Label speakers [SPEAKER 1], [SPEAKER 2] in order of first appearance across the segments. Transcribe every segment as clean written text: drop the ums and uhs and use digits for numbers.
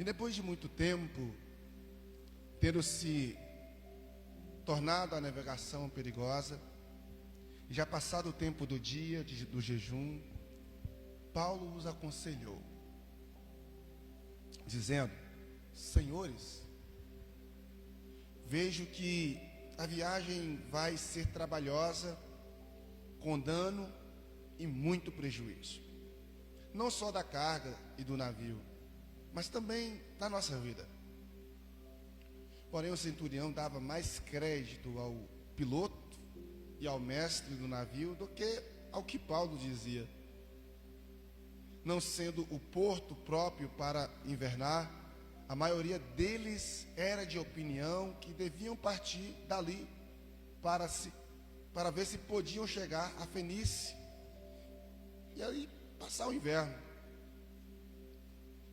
[SPEAKER 1] depois de muito tempo, tendo se tornado a navegação perigosa, e já passado o tempo do dia, do jejum, Paulo os aconselhou, dizendo: senhores, vejo que a viagem vai ser trabalhosa, com dano e muito prejuízo, não só da carga e do navio, mas também da nossa vida. Porém, o centurião dava mais crédito ao piloto e ao mestre do navio do que ao que Paulo dizia. Não sendo o porto próprio para invernar, a maioria deles era de opinião que deviam partir dali para ver se podiam chegar a Fenícia e aí passar o inverno,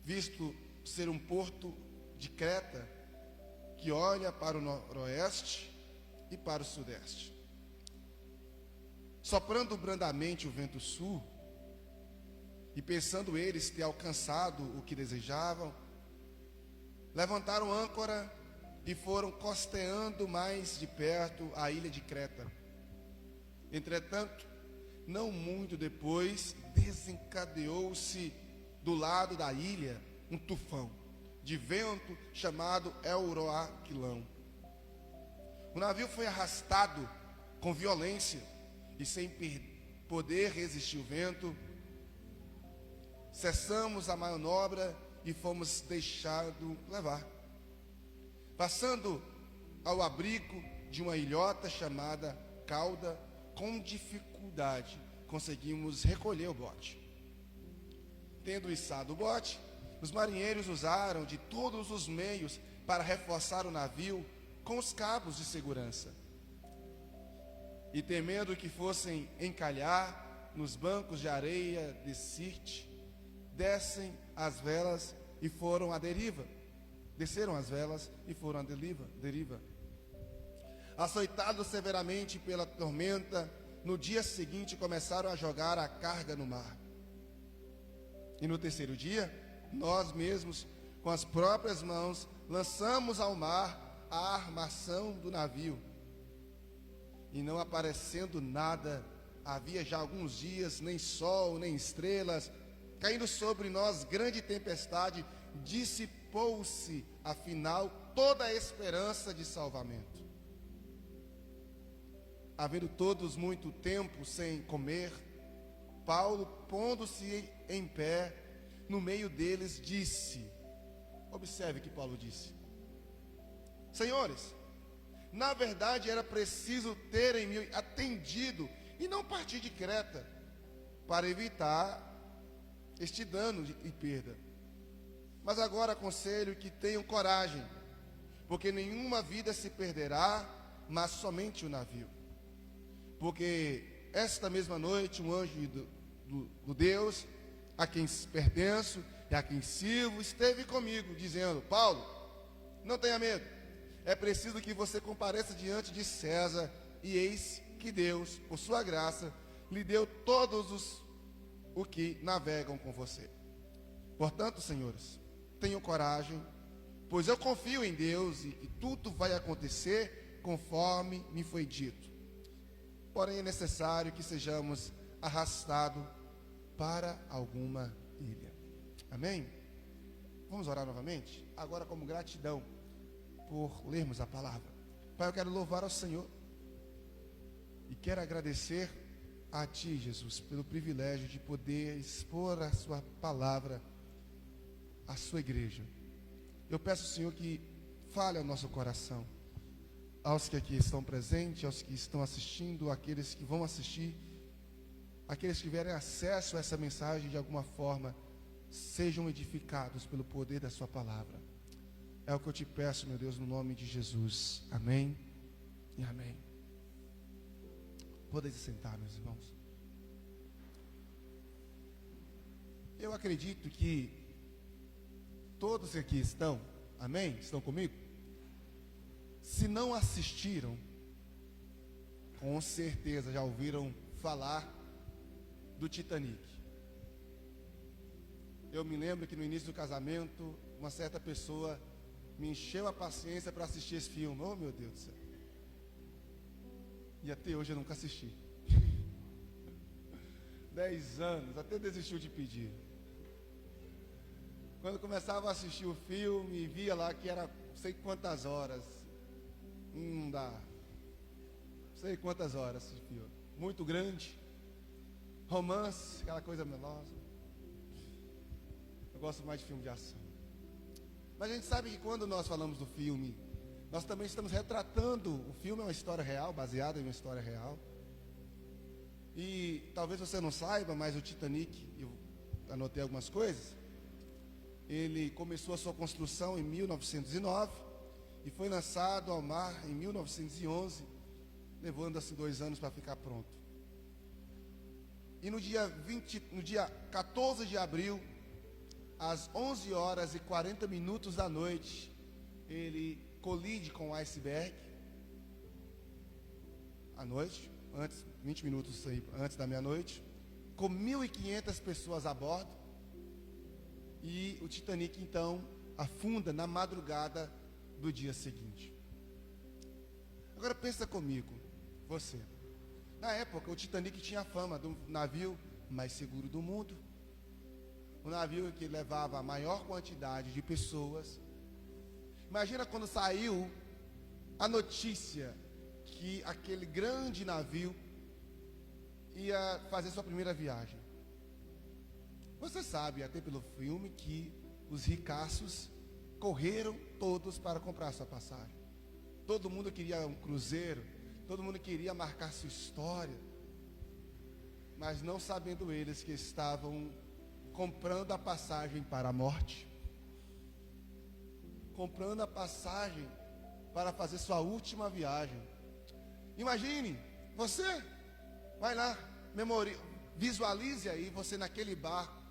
[SPEAKER 1] visto ser um porto de Creta que olha para o noroeste e para o sudeste. Soprando brandamente o vento sul, e pensando eles ter alcançado o que desejavam, levantaram âncora e foram costeando mais de perto a ilha de Creta. Entretanto, não muito depois, desencadeou-se do lado da ilha um tufão de vento chamado Euroaquilão. O navio foi arrastado com violência e sem poder resistir o vento, cessamos a manobra e fomos deixados levar. Passando ao abrigo de uma ilhota chamada Cauda, com dificuldade conseguimos recolher o bote. Tendo içado o bote, os marinheiros usaram de todos os meios para reforçar o navio com os cabos de segurança. E temendo que fossem encalhar nos bancos de areia de Sirte, desceram as velas e foram à deriva. Açoitados severamente pela tormenta, no dia seguinte começaram a jogar a carga no mar. E no terceiro dia, nós mesmos, com as próprias mãos, lançamos ao mar a armação do navio. E não aparecendo nada, havia já alguns dias, nem sol, nem estrelas, caindo sobre nós grande tempestade, dissipou-se, afinal, toda a esperança de salvamento. Havendo todos muito tempo sem comer, Paulo, pondo-se em pé, no meio deles, disse, observe o que Paulo disse: senhores, na verdade era preciso terem me atendido e não partir de Creta, para evitar este dano e perda. Mas agora aconselho que tenham coragem, porque nenhuma vida se perderá, mas somente o navio. Porque esta mesma noite um anjo do Deus a quem pertenço e a quem sirvo esteve comigo, dizendo: Paulo, não tenha medo, é preciso que você compareça diante de César, e eis que Deus, por sua graça, lhe deu todos os que navegam com você. Portanto, senhores, tenham coragem, pois eu confio em Deus e que tudo vai acontecer conforme me foi dito. Porém, é necessário que sejamos arrastados para alguma ilha. Amém? Vamos orar novamente? Agora, como gratidão por lermos a palavra. Pai, eu quero louvar ao Senhor e quero agradecer a Ti, Jesus, pelo privilégio de poder expor a Sua palavra à Sua igreja. Eu peço, Senhor, que fale ao nosso coração, aos que aqui estão presentes, aos que estão assistindo, aqueles que vão assistir, aqueles que tiverem acesso a essa mensagem de alguma forma, sejam edificados pelo poder da Sua palavra. É o que eu te peço, meu Deus, no nome de Jesus. Amém e amém. Podem se sentar, meus irmãos. Eu acredito que todos que aqui estão, amém? Estão comigo? Se não assistiram, com certeza já ouviram falar do Titanic. Eu me lembro que no início do casamento, uma certa pessoa me encheu a paciência para assistir esse filme. Oh, meu Deus do céu. E até hoje eu nunca assisti. 10 anos, até desistiu de pedir. Quando começava a assistir o filme, via lá que era não sei quantas horas. Não dá. Não sei quantas horas esse filme. Muito grande. Romance, aquela coisa melosa. Eu gosto mais de filme de ação. Mas a gente sabe que quando nós falamos do filme, nós também estamos retratando. O filme é uma história real, baseada em uma história real. E talvez você não saiba, mas o Titanic, eu anotei algumas coisas. Ele começou a sua construção em 1909 e foi lançado ao mar em 1911, levando assim 2 anos para ficar pronto. E no dia 14 de abril, às 11 horas e 40 minutos da noite, ele colide com o iceberg. À noite, 20 minutos antes da meia-noite, com 1.500 pessoas a bordo. E o Titanic, então, afunda na madrugada do dia seguinte. Agora pensa comigo, você. Na época, o Titanic tinha a fama do navio mais seguro do mundo. Um navio que levava a maior quantidade de pessoas. Imagina quando saiu a notícia que aquele grande navio ia fazer sua primeira viagem. Você sabe, até pelo filme, que os ricaços correram todos para comprar sua passagem. Todo mundo queria um cruzeiro, todo mundo queria marcar sua história, mas não sabendo eles que estavam comprando a passagem para a morte, comprando a passagem para fazer sua última viagem. Imagine, você vai lá, visualize aí você naquele barco.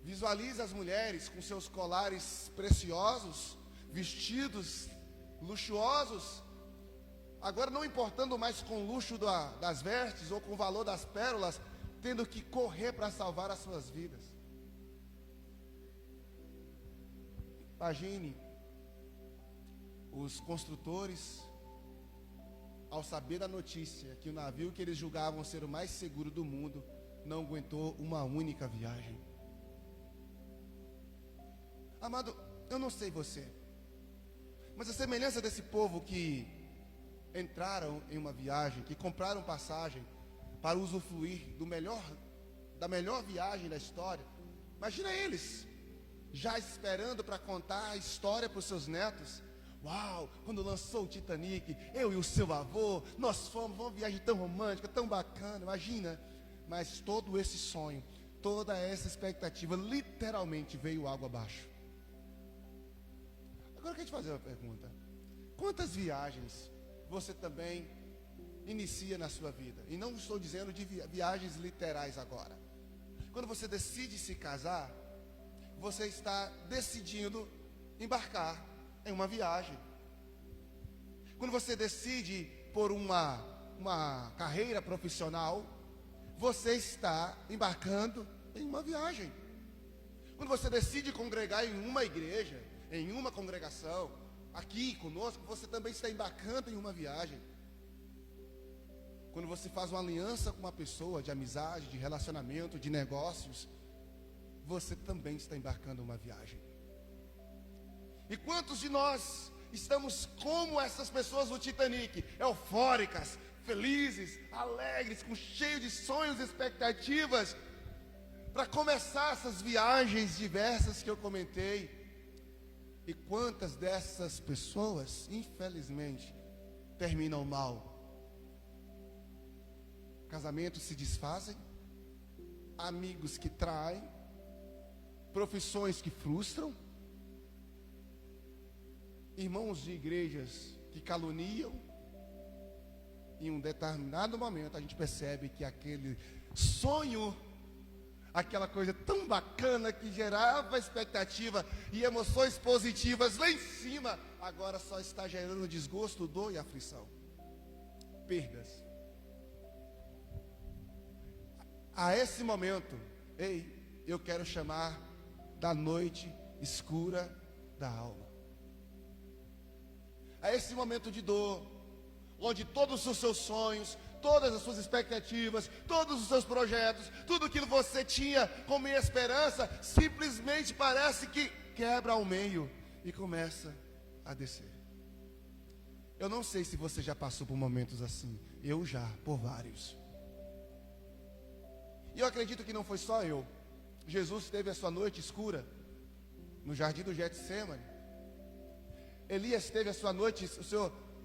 [SPEAKER 1] Visualize as mulheres com seus colares preciosos, vestidos luxuosos, agora não importando mais com o luxo das vestes ou com o valor das pérolas, tendo que correr para salvar as suas vidas. Imagine os construtores, ao saber da notícia que o navio que eles julgavam ser o mais seguro do mundo não aguentou uma única viagem. Amado, eu não sei você, mas a semelhança desse povo que entraram em uma viagem, que compraram passagem para usufruir da melhor viagem da história. Imagina eles já esperando para contar a história para os seus netos. Uau, quando lançou o Titanic, eu e o seu avô, nós fomos uma viagem tão romântica, tão bacana, imagina. Mas todo esse sonho, toda essa expectativa, literalmente veio água abaixo. Agora eu quero te fazer uma pergunta. Quantas viagens você também inicia na sua vida? E não estou dizendo de viagens literais agora. Quando você decide se casar, você está decidindo embarcar em uma viagem. Quando você decide por uma carreira profissional, você está embarcando em uma viagem. Quando você decide congregar em uma igreja, em uma congregação, aqui conosco, você também está embarcando em uma viagem. Quando você faz uma aliança com uma pessoa de amizade, de relacionamento, de negócios, você também está embarcando em uma viagem. E quantos de nós estamos como essas pessoas do Titanic, eufóricas, felizes, alegres, cheio de sonhos e expectativas, para começar essas viagens diversas que eu comentei? E quantas dessas pessoas, infelizmente, terminam mal? Casamentos se desfazem, amigos que traem, profissões que frustram, irmãos de igrejas que caluniam. Em um determinado momento a gente percebe que aquele sonho, aquela coisa tão bacana que gerava expectativa e emoções positivas lá em cima, agora só está gerando desgosto, dor e aflição, perdas. A esse momento, eu quero chamar da noite escura da alma. É esse momento de dor, onde todos os seus sonhos, todas as suas expectativas, todos os seus projetos, tudo aquilo que você tinha como esperança, simplesmente parece que quebra ao meio e começa a descer. Eu não sei se você já passou por momentos assim. Eu já, por vários. E eu acredito que não foi só eu. Jesus teve a sua noite escura no jardim do Getsêmani. Elias teve a sua noite,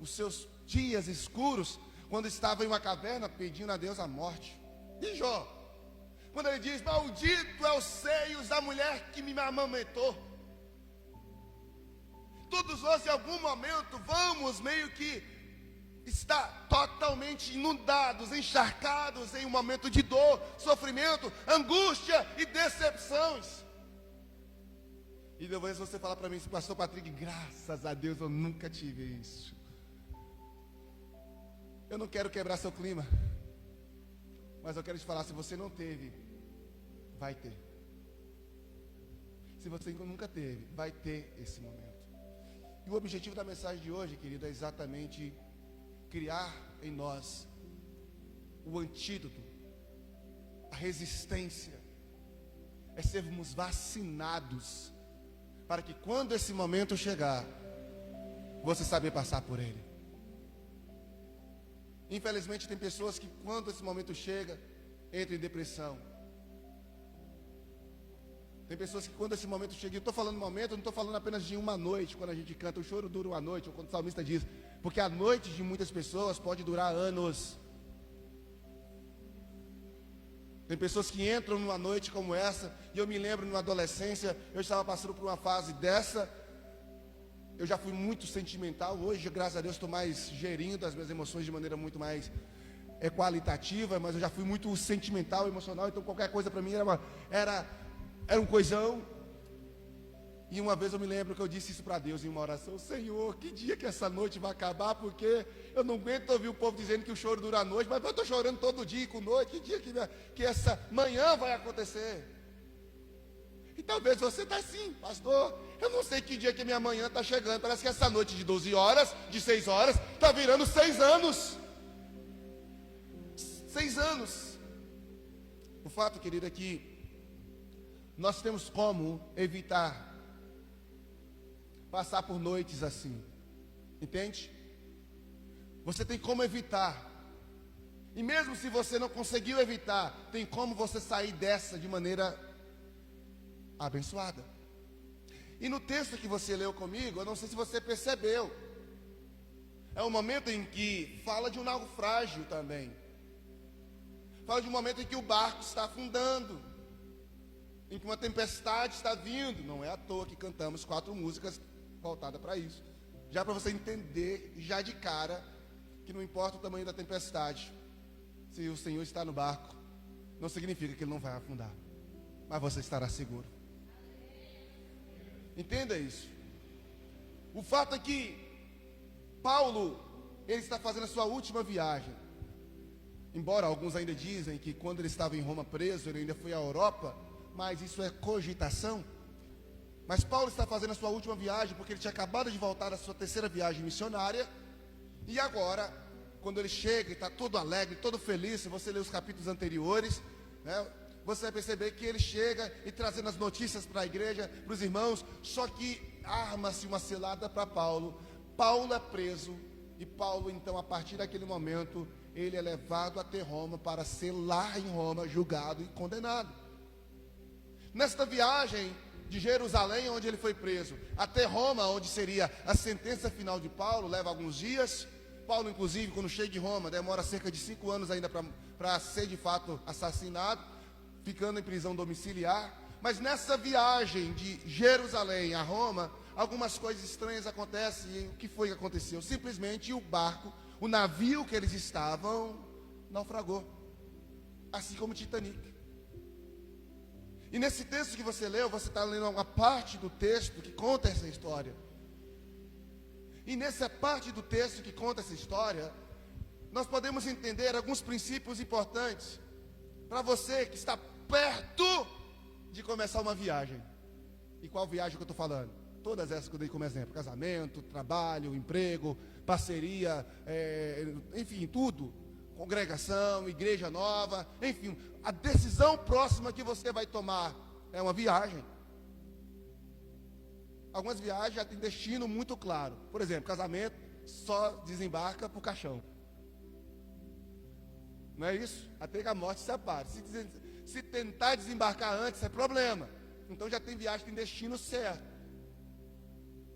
[SPEAKER 1] os seus dias escuros, quando estava em uma caverna pedindo a Deus a morte. E Jó, quando ele diz: maldito é os seios da mulher que me amamentou. Todos nós em algum momento vamos meio que estar totalmente inundados, encharcados em um momento de dor, sofrimento, angústia e decepções. E depois você fala para mim: pastor Patrick, graças a Deus eu nunca tive isso. Eu não quero quebrar seu clima, mas eu quero te falar: se você não teve, vai ter. Se você nunca teve, vai ter esse momento. E o objetivo da mensagem de hoje, querido, é exatamente criar em nós o antídoto, a resistência, é sermos vacinados, para que quando esse momento chegar, você saber passar por ele. Infelizmente tem pessoas que quando esse momento chega, entram em depressão. Tem pessoas que quando esse momento chega, eu estou falando momento, eu não estou falando apenas de uma noite, quando a gente canta, o choro dura uma noite, ou quando o salmista diz, porque a noite de muitas pessoas pode durar anos. Tem pessoas que entram numa noite como essa, e eu me lembro na adolescência, eu estava passando por uma fase dessa, eu já fui muito sentimental, hoje graças a Deus estou mais gerindo as minhas emoções de maneira muito mais qualitativa, mas eu já fui muito sentimental, emocional, então qualquer coisa para mim era um coisão. E uma vez eu me lembro que eu disse isso para Deus em uma oração: Senhor, que dia que essa noite vai acabar, porque eu não aguento ouvir o povo dizendo que o choro dura a noite, mas eu estou chorando todo dia com noite, que dia que essa manhã vai acontecer? E talvez você está assim: pastor, eu não sei que dia que minha manhã está chegando, parece que essa noite de 12 horas, de 6 horas, está virando 6 anos. 6 anos. O fato, querido, é que nós temos como evitar passar por noites assim, entende? Você tem como evitar, e mesmo se você não conseguiu evitar, tem como você sair dessa de maneira abençoada. E no texto que você leu comigo, eu não sei se você percebeu, é um momento em que fala de um naufrágio também, fala de um momento em que o barco está afundando, em que uma tempestade está vindo. Não é à toa que cantamos 4 músicas voltadas para isso, já para você entender já de cara que não importa o tamanho da tempestade, se o Senhor está no barco, não significa que ele não vai afundar, mas você estará seguro. Entenda isso. O fato é que Paulo, ele está fazendo a sua última viagem, embora alguns ainda dizem que quando ele estava em Roma preso, ele ainda foi à Europa, mas isso é cogitação. Mas Paulo está fazendo a sua última viagem, porque ele tinha acabado de voltar da sua 3ª viagem missionária, e agora, quando ele chega e está todo alegre, todo feliz, se você ler os capítulos anteriores, né, você vai perceber que ele chega e trazendo as notícias para a igreja, para os irmãos, só que arma-se uma cilada para Paulo. Paulo é preso, e Paulo então, a partir daquele momento, ele é levado até Roma, para ser lá em Roma julgado e condenado. Nesta viagem de Jerusalém, onde ele foi preso, até Roma, onde seria a sentença final de Paulo, leva alguns dias. Paulo, inclusive, quando chega em Roma, demora cerca de 5 anos ainda para ser de fato assassinado, ficando em prisão domiciliar. Mas nessa viagem de Jerusalém a Roma, algumas coisas estranhas acontecem. E o que foi que aconteceu? Simplesmente o barco, o navio que eles estavam, naufragou, assim como o Titanic. E nesse texto que você leu, você está lendo uma parte do texto que conta essa história. E nessa parte do texto que conta essa história, nós podemos entender alguns princípios importantes para você que está perto de começar uma viagem. E qual viagem que eu estou falando? Todas essas que eu dei como exemplo: casamento, trabalho, emprego, parceria, enfim, tudo. Congregação, igreja nova, enfim, a decisão próxima que você vai tomar é uma viagem. Algumas viagens já têm destino muito claro. Por exemplo, casamento só desembarca para o caixão. Não é isso? Até que a morte se separe. Se tentar desembarcar antes, é problema. Então já tem viagem que tem destino certo.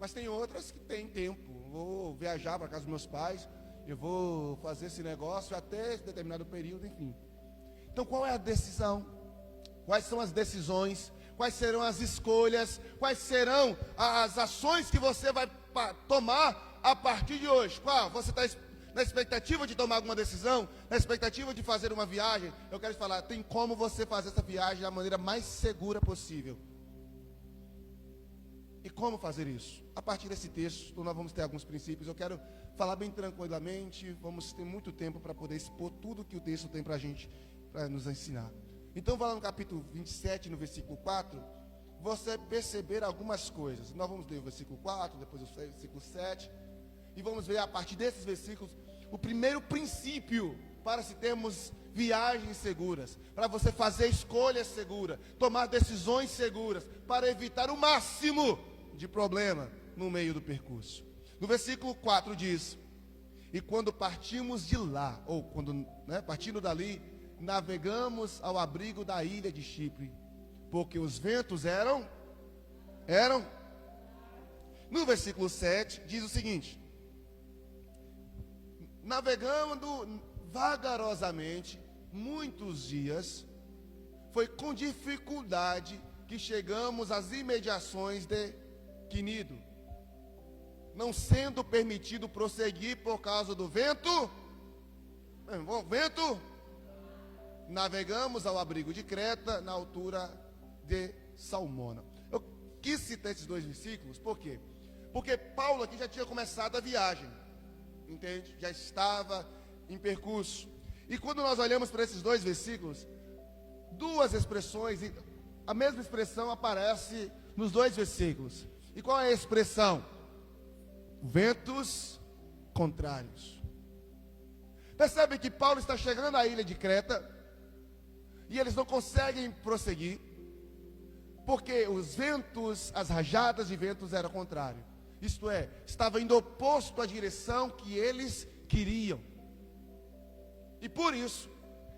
[SPEAKER 1] Mas tem outras que tem tempo. Vou viajar para a casa dos meus pais, eu vou fazer esse negócio até determinado período, enfim. Então qual é a decisão? Quais são as decisões? Quais serão as escolhas? Quais serão as ações que você vai tomar a partir de hoje? Qual? Você está na expectativa de tomar alguma decisão? Na expectativa de fazer uma viagem? Eu quero te falar, tem como você fazer essa viagem da maneira mais segura possível. E como fazer isso? A partir desse texto, nós vamos ter alguns princípios. Eu quero falar bem tranquilamente. Vamos ter muito tempo para poder expor tudo que o texto tem para a gente, para nos ensinar. Então, vai lá no capítulo 27, no versículo 4, você perceber algumas coisas. Nós vamos ler o versículo 4, depois o versículo 7, e vamos ver a partir desses versículos o primeiro princípio para se termos viagens seguras, para você fazer escolhas seguras, tomar decisões seguras, para evitar o máximo de problema no meio do percurso. No versículo 4 diz: e quando partimos de lá, ou quando partindo dali, navegamos ao abrigo da ilha de Chipre, porque os ventos eram. No versículo 7 diz o seguinte: navegando vagarosamente muitos dias, foi com dificuldade que chegamos às imediações de Quinido, não sendo permitido prosseguir por causa do vento. Navegamos ao abrigo de Creta, na altura de Salmona. Eu quis citar esses dois versículos, por quê? Porque Paulo aqui já tinha começado a viagem, entende? Já estava em percurso. E quando nós olhamos para esses dois versículos, duas expressões, a mesma expressão aparece nos dois versículos. E qual é a expressão? Ventos contrários. Percebe que Paulo está chegando à ilha de Creta e eles não conseguem prosseguir, porque os ventos, as rajadas de ventos eram contrários. Isto é, estava indo oposto à direção que eles queriam. E por isso,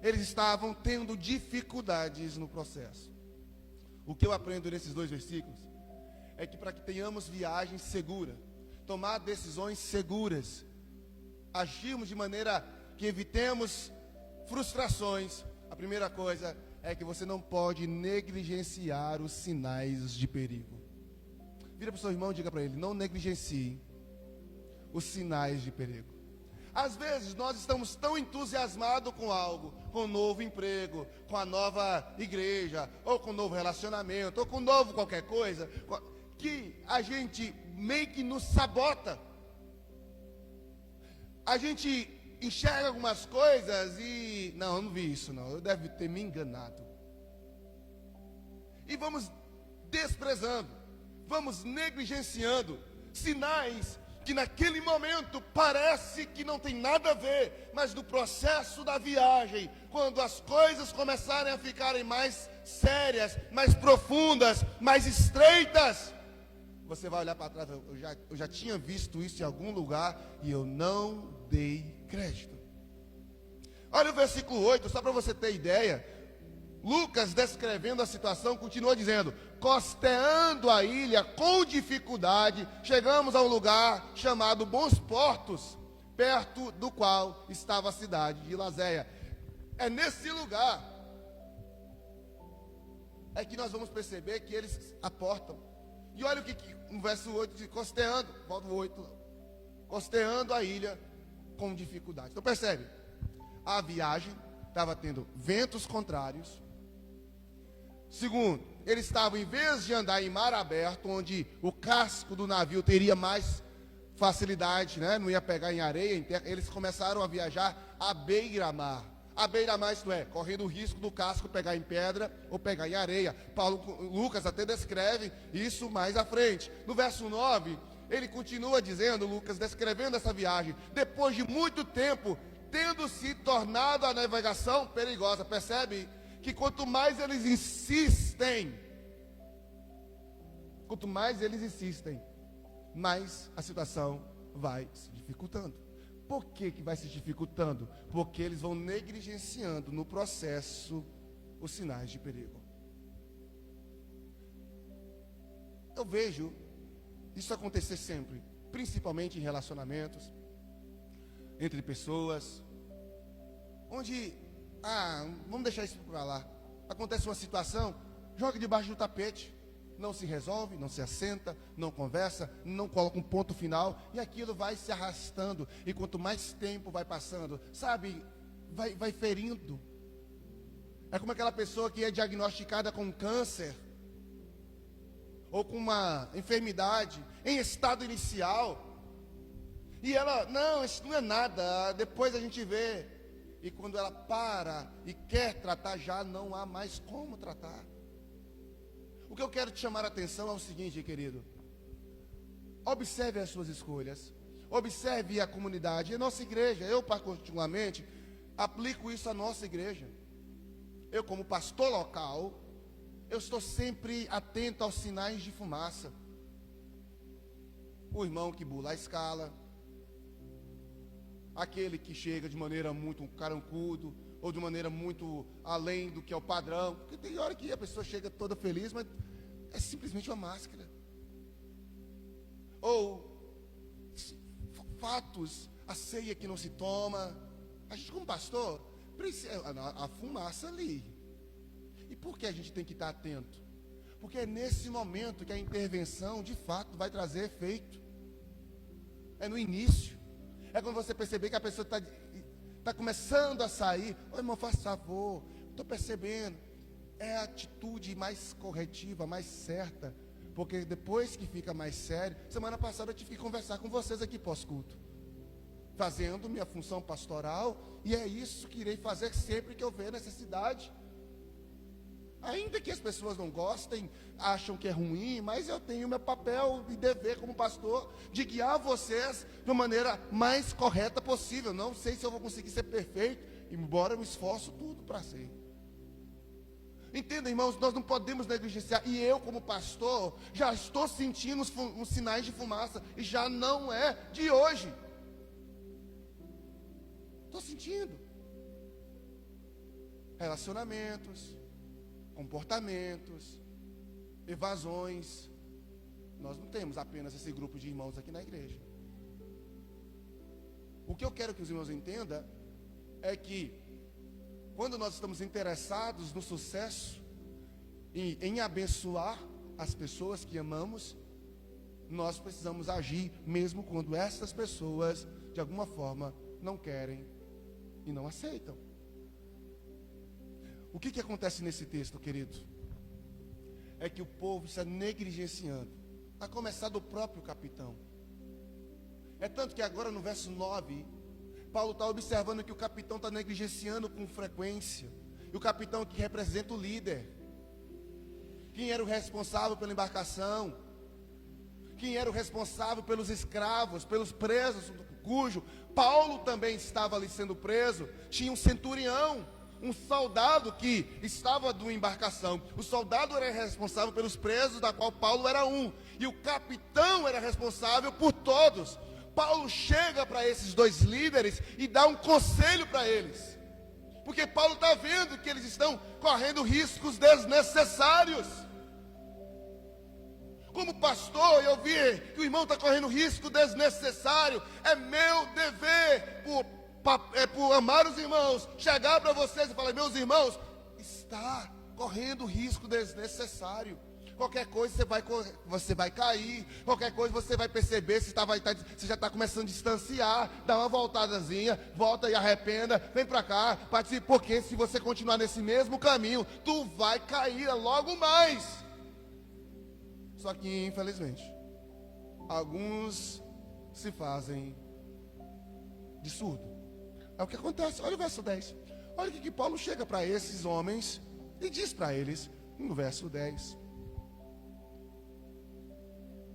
[SPEAKER 1] eles estavam tendo dificuldades no processo. O que eu aprendo nesses dois versículos é que para que tenhamos viagem segura, tomar decisões seguras, agirmos de maneira que evitemos frustrações, a primeira coisa é que você não pode negligenciar os sinais de perigo. Vira para o seu irmão e diga para ele: não negligencie os sinais de perigo. Às vezes nós estamos tão entusiasmados com algo, com um novo emprego, com a nova igreja, ou com um novo relacionamento, ou com um novo qualquer coisa, que a gente meio que nos sabota. A gente enxerga algumas coisas e eu não vi isso não, eu devo ter me enganado. E vamos desprezando, vamos negligenciando sinais que naquele momento parece que não tem nada a ver, mas no processo da viagem, quando as coisas começarem a ficarem mais sérias, mais profundas, mais estreitas, você vai olhar para trás: eu já tinha visto isso em algum lugar e eu não dei crédito. Olha o versículo 8, só para você ter ideia. Lucas, descrevendo a situação, continua dizendo: costeando a ilha com dificuldade, chegamos a um lugar chamado Bons Portos, perto do qual estava a cidade de Lazéia. É nesse lugar é que nós vamos perceber que eles aportam. E olha o que no verso 8 diz: costeando, volta o 8, costeando a ilha com dificuldade. Então percebe, a viagem estava tendo ventos contrários. Segundo, eles estavam, em vez de andar em mar aberto, onde o casco do navio teria mais facilidade, não ia pegar em areia, em terra, eles começaram a viajar à beira-mar. À beira-mar, isto é, correndo o risco do casco pegar em pedra ou pegar em areia. Lucas até descreve isso mais à frente. No verso 9, ele continua dizendo, Lucas, descrevendo essa viagem. Depois de muito tempo, tendo se tornado a navegação perigosa. Percebe que quanto mais eles insistem, mais a situação vai se dificultando. Por que vai se dificultando? Porque eles vão negligenciando no processo os sinais de perigo. Eu vejo isso acontecer sempre, principalmente em relacionamentos, entre pessoas, onde, vamos deixar isso para lá. Acontece uma situação, joga debaixo do tapete. Não se resolve, não se assenta, não conversa, não coloca um ponto final, e aquilo vai se arrastando, e quanto mais tempo vai passando, sabe, vai ferindo. É como aquela pessoa que é diagnosticada com câncer, ou com uma enfermidade, em estado inicial, e ela, não, isso não é nada, depois a gente vê, e quando ela para e quer tratar, já não há mais como tratar. O que eu quero te chamar a atenção é o seguinte, querido. Observe as suas escolhas. Observe a comunidade. A nossa igreja, eu particularmente, aplico isso à nossa igreja. Eu, como pastor local, eu estou sempre atento aos sinais de fumaça. O irmão que bula a escala. Aquele que chega de maneira muito carancudo, ou de maneira muito além do que é o padrão. Porque tem hora que a pessoa chega toda feliz, mas é simplesmente uma máscara. Ou fatos, a ceia que não se toma. A gente como pastor, precisa, a fumaça ali. E por que a gente tem que estar atento? Porque é nesse momento que a intervenção de fato vai trazer efeito. É no início. É quando você perceber que a pessoa está começando a sair. Ô irmão, faça favor, estou percebendo. É a atitude mais corretiva, mais certa. Porque depois que fica mais sério, semana passada eu tive que conversar com vocês aqui pós-culto, fazendo minha função pastoral. E é isso que irei fazer sempre que eu ver necessidade. Ainda que as pessoas não gostem, acham que é ruim, mas eu tenho meu papel e dever como pastor de guiar vocês de uma maneira mais correta possível. Não sei se eu vou conseguir ser perfeito, embora eu me esforço tudo para ser. Entenda, irmãos, nós não podemos negligenciar. E eu, como pastor, já estou sentindo os sinais de fumaça, e já não é de hoje. Estou sentindo. Relacionamentos, comportamentos, evasões. Nós não temos apenas esse grupo de irmãos aqui na igreja. O que eu quero que os irmãos entendam é que quando nós estamos interessados no sucesso e em abençoar as pessoas que amamos, nós precisamos agir mesmo quando essas pessoas de alguma forma não querem e não aceitam. O que acontece nesse texto, querido? É que o povo está negligenciando, a começar do próprio capitão. É tanto que agora no verso 9, Paulo está observando que o capitão está negligenciando com frequência. E o capitão que representa o líder. Quem era o responsável pela embarcação? Quem era o responsável pelos escravos, pelos presos, cujo Paulo também estava ali sendo preso? Tinha um centurião, um soldado que estava numa embarcação. O soldado era responsável pelos presos, da qual Paulo era um. E o capitão era responsável por todos. Paulo chega para esses dois líderes e dá um conselho para eles. Porque Paulo está vendo que eles estão correndo riscos desnecessários. Como pastor, eu vi que o irmão está correndo risco desnecessário. É meu dever, por amar os irmãos, chegar para vocês e falar: meus irmãos, está correndo risco desnecessário. Qualquer coisa você vai cair. Qualquer coisa você vai perceber, você já está começando a distanciar. Dá uma voltadazinha, volta e arrependa. Vem para cá, participe, porque se você continuar nesse mesmo caminho, tu vai cair logo mais. Só que infelizmente alguns se fazem de surdo. É o que acontece. Olha o verso 10. Olha o que Paulo chega para esses homens e diz para eles no verso 10.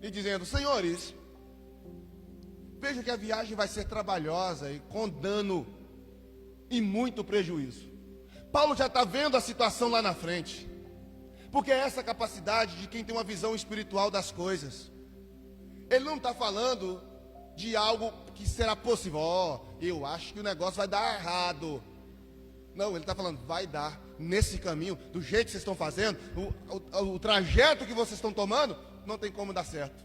[SPEAKER 1] E dizendo: senhores, veja que a viagem vai ser trabalhosa e com dano e muito prejuízo. Paulo já está vendo a situação lá na frente, porque é essa capacidade de quem tem uma visão espiritual das coisas. Ele não está falando de algo que será possível. Eu acho que o negócio vai dar errado. Não, ele está falando, vai dar nesse caminho, do jeito que vocês estão fazendo, o trajeto que vocês estão tomando, não tem como dar certo.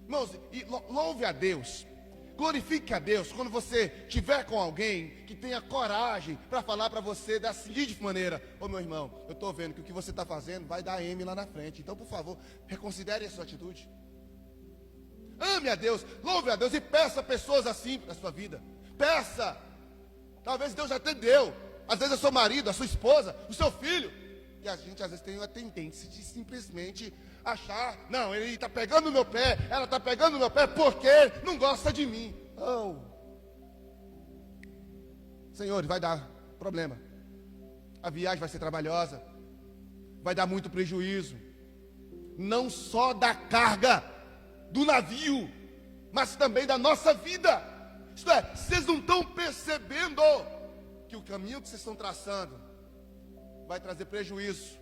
[SPEAKER 1] Irmãos, e louve a Deus, glorifique a Deus quando você estiver com alguém que tenha coragem para falar para você da seguinte maneira: ô meu irmão, eu estou vendo que o que você está fazendo vai dar M lá na frente, então por favor, reconsidere a sua atitude. Ame a Deus, louve a Deus e peça pessoas assim para a sua vida. Peça. Talvez Deus já até deu. Às vezes é seu marido, a sua esposa, o seu filho. E a gente às vezes tem uma tendência de simplesmente achar: não, ele está pegando no meu pé, ela está pegando no meu pé porque não gosta de mim. Oh. Senhores, vai dar problema. A viagem vai ser trabalhosa. Vai dar muito prejuízo. Não só da carga do navio, mas também da nossa vida. Isto é, vocês não estão percebendo que o caminho que vocês estão traçando vai trazer prejuízo,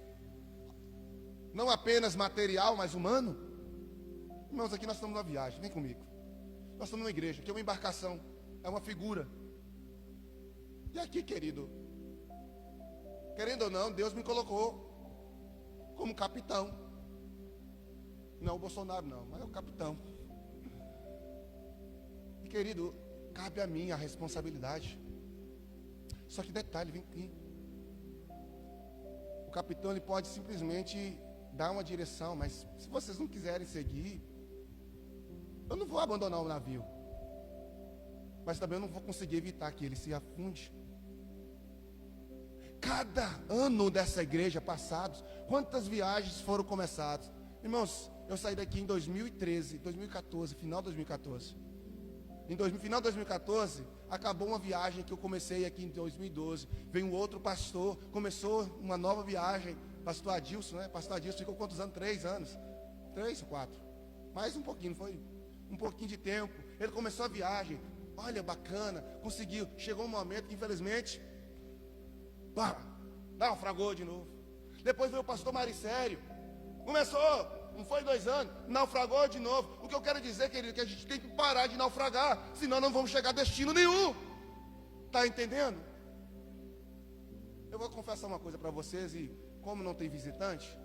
[SPEAKER 1] não apenas material, mas humano. Irmãos, aqui nós estamos numa viagem, vem comigo. Nós estamos numa igreja, que é uma embarcação, é uma figura. E aqui, querido, querendo ou não, Deus me colocou como capitão. Não o Bolsonaro não, mas é o capitão. E querido, cabe a mim a responsabilidade. Só que detalhe, vem aqui. O capitão, ele pode simplesmente dar uma direção, mas se vocês não quiserem seguir, eu não vou abandonar o navio. Mas também eu não vou conseguir evitar que ele se afunde. Cada ano dessa igreja passados, quantas viagens foram começadas? Irmãos, eu saí daqui em 2013, 2014, final de 2014. Final de 2014, acabou uma viagem que eu comecei aqui em 2012. Veio um outro pastor, começou uma nova viagem. Pastor Adilson, né? Pastor Adilson ficou quantos anos? 3 anos. 3 ou 4. Mais um pouquinho, foi um pouquinho de tempo. Ele começou a viagem. Olha, bacana, conseguiu. Chegou um momento que, infelizmente, naufragou de novo. Depois veio o pastor Maricério. Começou. Não foi 2 anos, naufragou de novo. O que eu quero dizer, querido, é que a gente tem que parar de naufragar, senão não vamos chegar a destino nenhum. Está entendendo? Eu vou confessar uma coisa para vocês, e como não tem visitante,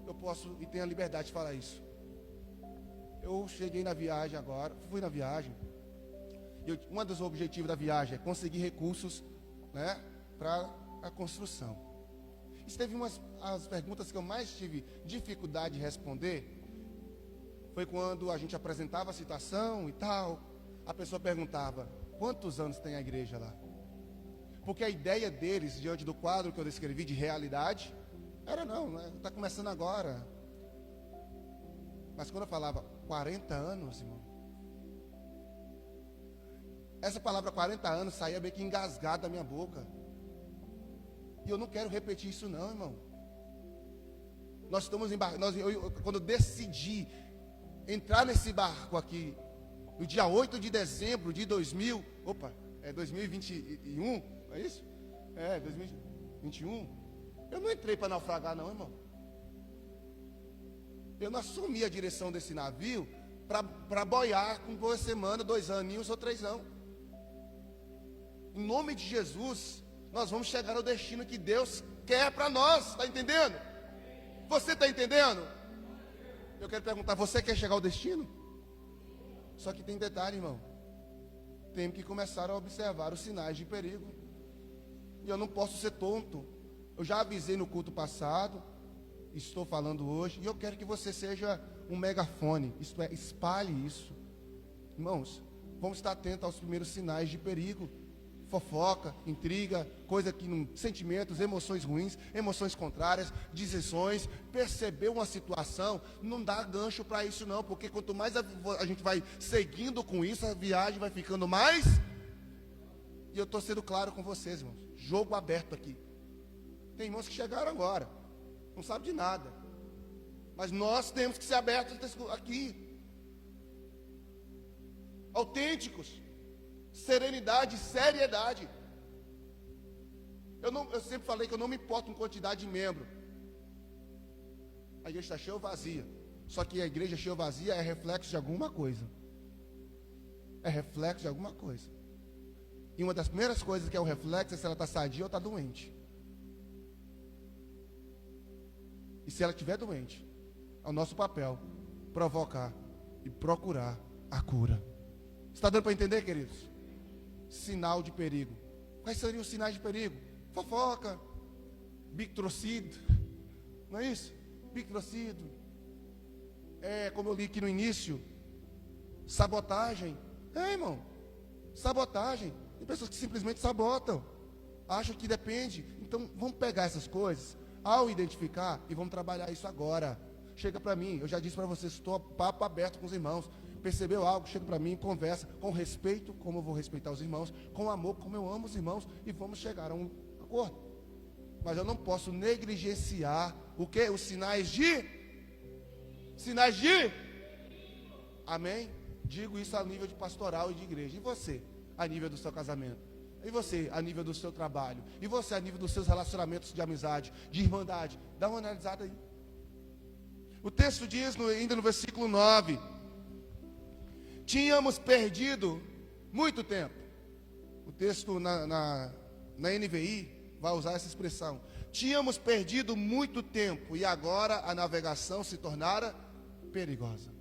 [SPEAKER 1] eu posso e tenho a liberdade de falar isso. Eu cheguei na viagem agora, fui na viagem, e um dos objetivos da viagem é conseguir recursos, né, para a construção. Isso teve as perguntas que eu mais tive dificuldade de responder. Foi quando a gente apresentava a situação e tal. A pessoa perguntava: quantos anos tem a igreja lá? Porque a ideia deles, diante do quadro que eu descrevi de realidade, era não, está começando agora. Mas quando eu falava 40 anos, irmão, essa palavra 40 anos saía meio que engasgada da minha boca. E eu não quero repetir isso não, irmão. Nós estamos quando eu decidi entrar nesse barco aqui, no dia 8 de dezembro de 2021, é isso? 2021. Eu não entrei para naufragar não, irmão. Eu não assumi a direção desse navio para boiar com 2 semanas, 2 aninhos ou 3 não. Em nome de Jesus, nós vamos chegar ao destino que Deus quer para nós, está entendendo? Você está entendendo? Eu quero perguntar, você quer chegar ao destino? Só que tem detalhe, irmão. Temos que começar a observar os sinais de perigo. E eu não posso ser tonto. Eu já avisei no culto passado, estou falando hoje, e eu quero que você seja um megafone, isto é, espalhe isso. Irmãos, vamos estar atentos aos primeiros sinais de perigo. Fofoca, intriga, coisa que não, sentimentos, emoções ruins, emoções contrárias, decisões. Perceber uma situação, não dá gancho para isso não, porque quanto mais a gente vai seguindo com isso, a viagem vai ficando mais E eu estou sendo claro com vocês, irmãos. Jogo aberto aqui. Tem irmãos que chegaram agora, não sabem de nada. Mas nós temos que ser abertos aqui. Autênticos. Serenidade, seriedade. Eu sempre falei que eu não me importo com quantidade de membro. A igreja está cheia ou vazia. Só que a igreja cheia ou vazia é reflexo de alguma coisa. É reflexo de alguma coisa. E uma das primeiras coisas que é o reflexo é se ela está sadia ou está doente. E se ela estiver doente, é o nosso papel provocar e procurar a cura. Está dando para entender, queridos? Sinal de perigo. Quais seriam os sinais de perigo? Fofoca, bictrocido, não é isso? Bictrocido, como eu li aqui no início, sabotagem. Irmão, sabotagem. Tem pessoas que simplesmente sabotam, acham que depende. Então vamos pegar essas coisas, ao identificar, e vamos trabalhar isso agora. Chega para mim, eu já disse para vocês, estou papo aberto com os irmãos. Percebeu algo, chega para mim, conversa, com respeito, como eu vou respeitar os irmãos, com amor, como eu amo os irmãos, e vamos chegar a um acordo. Mas eu não posso negligenciar o que? Os sinais de amém? Digo isso a nível de pastoral e de igreja. E você, a nível do seu casamento? E você, a nível do seu trabalho? E você, a nível dos seus relacionamentos de amizade, de irmandade? Dá uma analisada aí. O texto diz, ainda no versículo 9: tínhamos perdido muito tempo. O texto na NVI vai usar essa expressão. Tínhamos perdido muito tempo e agora a navegação se tornara perigosa.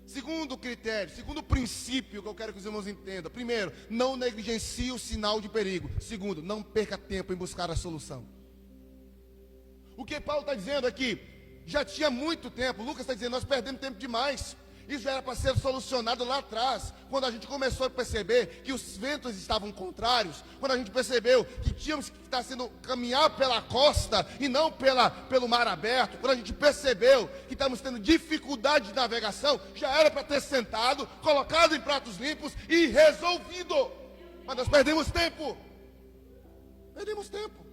[SPEAKER 1] Segundo critério, segundo princípio que eu quero que os irmãos entendam. Primeiro, não negligencie o sinal de perigo. Segundo, não perca tempo em buscar a solução. O que Paulo está dizendo aqui? Já tinha muito tempo. Lucas está dizendo, nós perdemos tempo demais. Isso já era para ser solucionado lá atrás, quando a gente começou a perceber que os ventos estavam contrários, quando a gente percebeu que tínhamos que estar caminhar pela costa e não pelo mar aberto, quando a gente percebeu que estávamos tendo dificuldade de navegação, já era para ter sentado, colocado em pratos limpos e resolvido. Mas nós perdemos tempo. Perdemos tempo.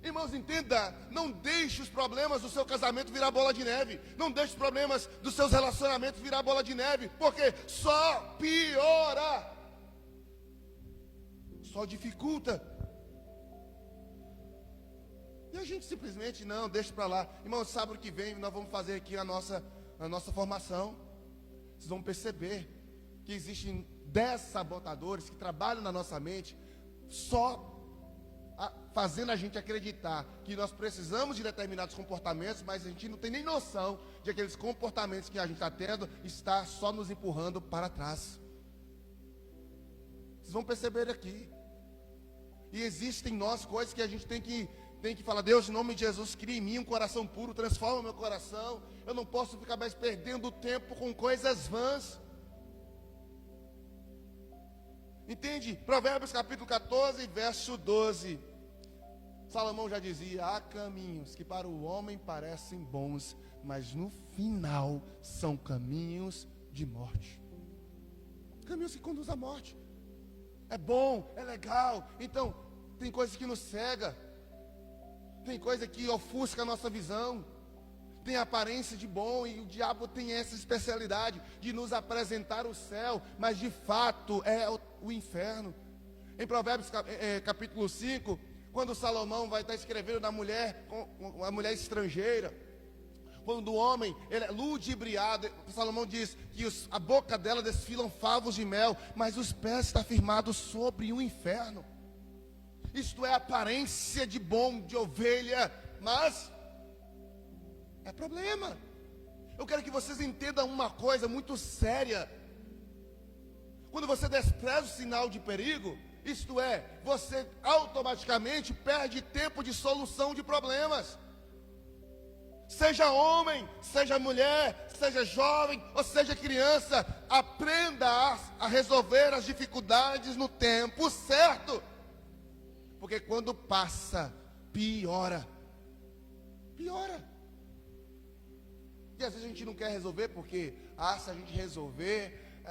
[SPEAKER 1] Irmãos, entenda, não deixe os problemas do seu casamento virar bola de neve. Não deixe os problemas dos seus relacionamentos virar bola de neve, porque só piora, só dificulta. E a gente simplesmente não, deixa para lá. Irmãos, sábado que vem nós vamos fazer aqui a nossa formação. Vocês vão perceber que existem 10 sabotadores que trabalham na nossa mente, só fazendo a gente acreditar que nós precisamos de determinados comportamentos, mas a gente não tem nem noção de aqueles comportamentos que a gente está tendo, está só nos empurrando para trás. Vocês vão perceber aqui. E existem em nós coisas que a gente tem que falar, Deus, em nome de Jesus, cria em mim um coração puro, transforma meu coração. Eu não posso ficar mais perdendo tempo com coisas vãs. Entende? Provérbios capítulo 14, verso 12. Salomão já dizia, há caminhos que para o homem parecem bons, mas no final são caminhos de morte. Caminhos que conduzem à morte. É bom, é legal. Então, tem coisa que nos cega. Tem coisa que ofusca a nossa visão. Tem aparência de bom, e o diabo tem essa especialidade de nos apresentar o céu, mas de fato é o inferno. Em Provérbios capítulo 5, quando Salomão vai estar escrevendo da mulher, com a mulher estrangeira, quando o homem ele é ludibriado, Salomão diz que a boca dela desfilam favos de mel, mas os pés estão firmados sobre o inferno. Isto é aparência de bom, de ovelha, mas é problema. Eu quero que vocês entendam uma coisa muito séria. Quando você despreza o sinal de perigo, isto é, você automaticamente perde tempo de solução de problemas. Seja homem, seja mulher, seja jovem ou seja criança, aprenda a resolver as dificuldades no tempo certo. Porque quando passa, piora. Piora. E às vezes a gente não quer resolver porque, se a gente resolver,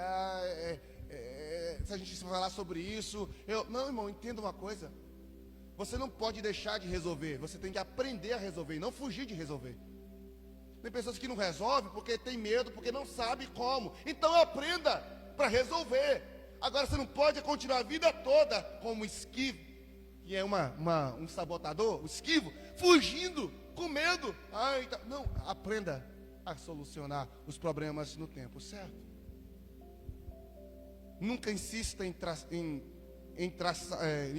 [SPEAKER 1] se a gente falar sobre isso, não, irmão, entenda uma coisa. Você não pode deixar de resolver, você tem que aprender a resolver e não fugir de resolver. Tem pessoas que não resolvem porque tem medo, porque não sabe como. Então aprenda para resolver. Agora você não pode continuar a vida toda como esquivo, que é um sabotador, um esquivo, fugindo, com medo. Não, aprenda a solucionar os problemas no tempo certo. Nunca insista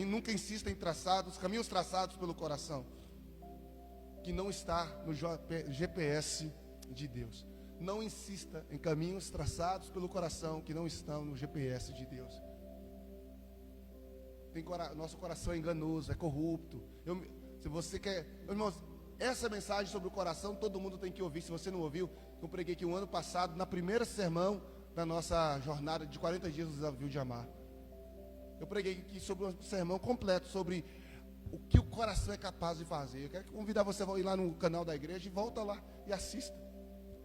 [SPEAKER 1] nunca insista em traçados, caminhos traçados pelo coração, que não está no GPS de Deus. Não insista em caminhos traçados pelo coração que não estão no GPS de Deus. Nosso coração é enganoso, é corrupto. Se você quer, irmãos, essa mensagem sobre o coração todo mundo tem que ouvir. Se você não ouviu, eu preguei aqui um ano passado, na primeira sermão da nossa jornada de 40 dias do Desafio de Amar. Eu preguei aqui sobre um sermão completo sobre o que o coração é capaz de fazer. Eu quero convidar você a ir lá no canal da igreja e volta lá e assista.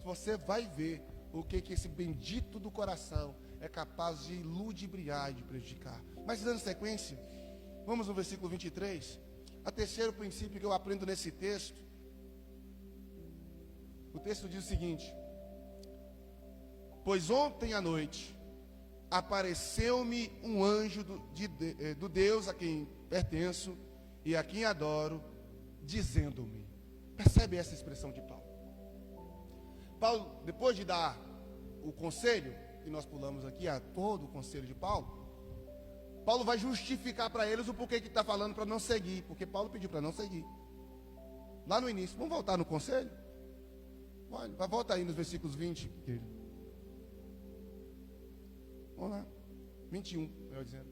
[SPEAKER 1] Você vai ver o que esse bendito do coração é capaz de ludibriar e de prejudicar. Mas dando sequência, vamos no versículo 23. A terceiro princípio que eu aprendo nesse texto. O texto diz o seguinte: pois ontem à noite apareceu-me um anjo do Deus a quem pertenço e a quem adoro, dizendo-me. Percebe essa expressão de Paulo? Paulo, depois de dar o conselho, que nós pulamos aqui a todo o conselho de Paulo, Paulo vai justificar para eles o porquê que está falando para não seguir, porque Paulo pediu para não seguir. Lá no início, vamos voltar no conselho? Vai voltar aí nos versículos 20, querido. Vamos lá, 21, eu dizendo.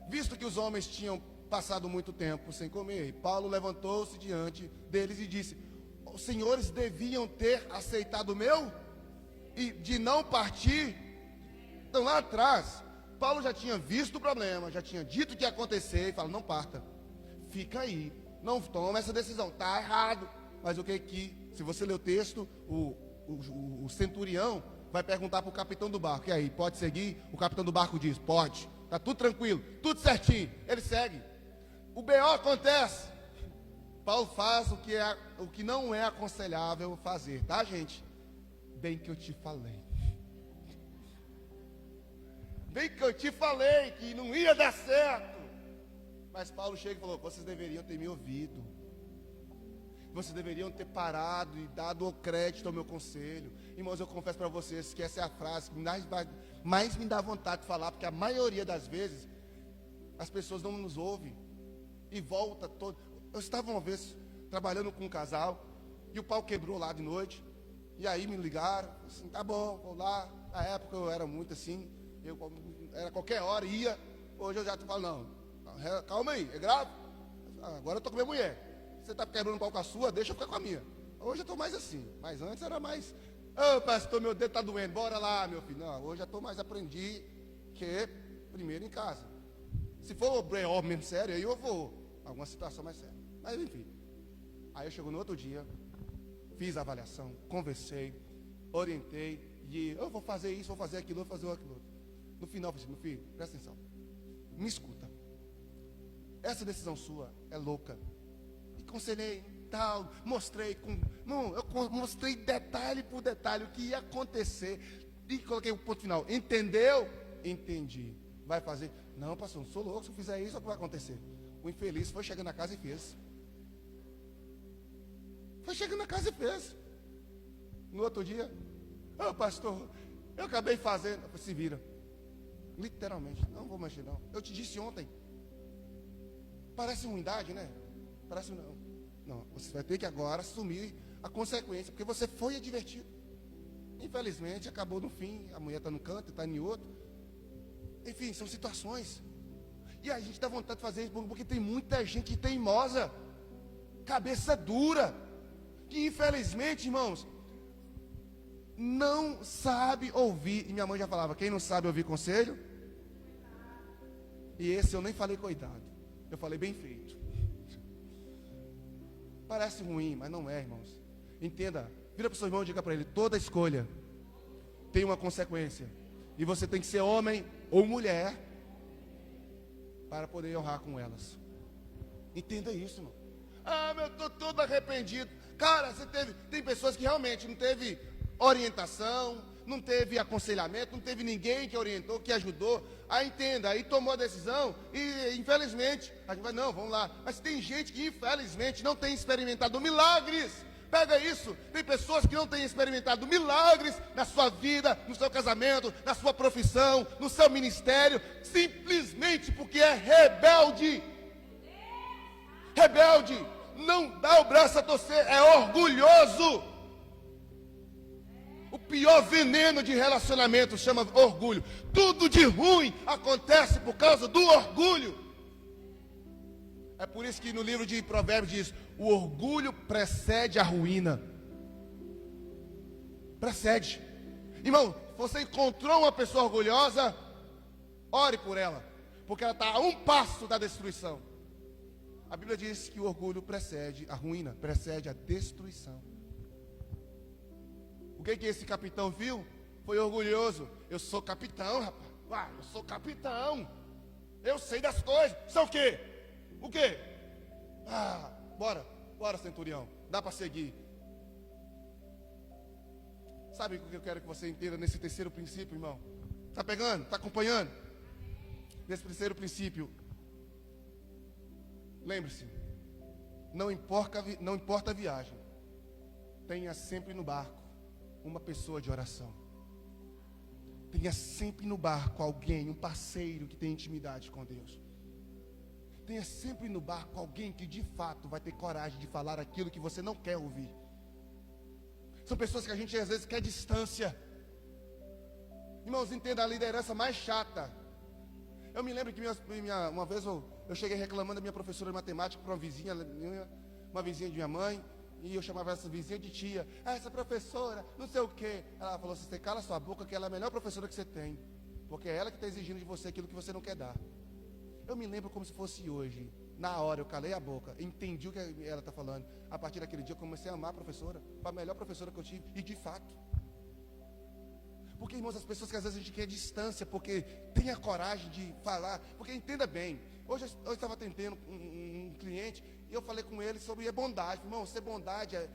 [SPEAKER 1] Visto que os homens tinham passado muito tempo sem comer, Paulo levantou-se diante deles e disse: os senhores deviam ter aceitado o meu e de não partir. Então lá atrás, Paulo já tinha visto o problema, já tinha dito o que ia acontecer e fala: não parta, fica aí, não toma essa decisão, está errado. Mas o que se você ler o texto, o centurião vai perguntar para o capitão do barco: e aí, pode seguir? O capitão do barco diz: pode, está tudo tranquilo, tudo certinho. Ele segue. O BO acontece. Paulo faz o que não é aconselhável fazer, tá, gente? Bem que eu te falei. Bem que eu te falei que não ia dar certo. Mas Paulo chega e falou: vocês deveriam ter me ouvido. Vocês deveriam ter parado e dado o crédito ao meu conselho. Irmãos, eu confesso para vocês que essa é a frase que mais me dá vontade de falar, porque a maioria das vezes as pessoas não nos ouvem e volta todo. Eu estava uma vez trabalhando com um casal e o pau quebrou lá de noite. E aí me ligaram, assim: tá bom, vou lá. Na época eu era muito assim, era qualquer hora, ia. Hoje eu já estou falando: não, calma aí, é grave. Agora eu estou com minha mulher. Você está quebrando o pau com a sua, deixa eu ficar com a minha. Hoje eu estou mais assim, mas antes era mais: pastor, meu dedo está doendo, bora lá, meu filho. Não, hoje eu estou mais aprendi que primeiro em casa. Se for o mesmo sério, aí eu vou alguma situação mais séria. Mas enfim, aí eu chego no outro dia, fiz a avaliação, conversei, orientei, e eu vou fazer isso, vou fazer aquilo, vou fazer aquilo. No final eu falei: meu filho, presta atenção, me escuta, essa decisão sua é louca. E conselhei, tal, eu mostrei detalhe por detalhe o que ia acontecer, e coloquei o ponto final. Entendeu? Entendi. Vai fazer? Não, pastor, não sou louco, se eu fizer isso, o que vai acontecer? O infeliz foi chegando na casa e fez. Foi chegando na casa e fez. No outro dia: pastor, eu acabei fazendo. Se vira. Literalmente, não vou mexer não. Eu te disse ontem. Parece ruindade, né? Parece não. Não, você vai ter que agora assumir a consequência, porque você foi advertido. Infelizmente, acabou no fim. A mulher está num canto, está em outro. Enfim, são situações. E a gente dá vontade de fazer isso porque tem muita gente teimosa, cabeça dura, que infelizmente, irmãos, não sabe ouvir. E minha mãe já falava: quem não sabe ouvir conselho? E esse eu nem falei coitado, eu falei bem feito. Parece ruim, mas não é, irmãos. Entenda, vira para o seu irmão e diga para ele: toda escolha tem uma consequência. E você tem que ser homem ou mulher para poder honrar com elas. Entenda isso, irmão. Ah, eu estou todo arrependido. Cara, tem pessoas que realmente não teve orientação, não teve aconselhamento, não teve ninguém que orientou, que ajudou. Aí entenda, aí tomou a decisão e infelizmente, a gente vai, não, vamos lá. Mas tem gente que infelizmente não tem experimentado milagres. Pega isso, tem pessoas que não têm experimentado milagres na sua vida, no seu casamento, na sua profissão, no seu ministério, simplesmente porque é rebelde. Rebelde, não dá o braço a torcer, é orgulhoso. O pior veneno de relacionamento chama orgulho. Tudo de ruim acontece por causa do orgulho. É por isso que no livro de Provérbios diz: o orgulho precede a ruína. Precede. Irmão, você encontrou uma pessoa orgulhosa, ore por ela, porque ela está a um passo da destruição. A Bíblia diz que o orgulho precede a ruína, precede a destruição. O que esse capitão viu? Foi orgulhoso. Eu sou capitão, rapaz. Uai, eu sou capitão. Eu sei das coisas. São o quê? O quê? Ah, bora, centurião. Dá para seguir. Sabe o que eu quero que você entenda nesse terceiro princípio, irmão? Está pegando? Está acompanhando? Nesse terceiro princípio. Lembre-se, não importa a viagem, tenha sempre no barco uma pessoa de oração. Tenha sempre no barco alguém, um parceiro que tem intimidade com Deus. Tenha sempre no barco alguém que de fato vai ter coragem de falar aquilo que você não quer ouvir. São pessoas que a gente às vezes quer distância. Irmãos, entenda, a liderança mais chata. Eu me lembro que uma vez eu cheguei reclamando da minha professora de matemática para uma vizinha de minha mãe, e eu chamava essa vizinha de tia. Ah, essa professora, não sei o quê. Ela falou: você cala sua boca, que ela é a melhor professora que você tem, porque é ela que está exigindo de você aquilo que você não quer dar. Eu me lembro como se fosse hoje. Na hora eu calei a boca, entendi o que ela está falando. A partir daquele dia eu comecei a amar a professora, foi a melhor professora que eu tive, e de fato. Porque, irmãos, as pessoas que às vezes a gente quer distância, porque tem a coragem de falar, porque entenda bem, hoje eu estava atendendo um cliente, e eu falei com ele sobre a bondade. Irmão, ser bondade é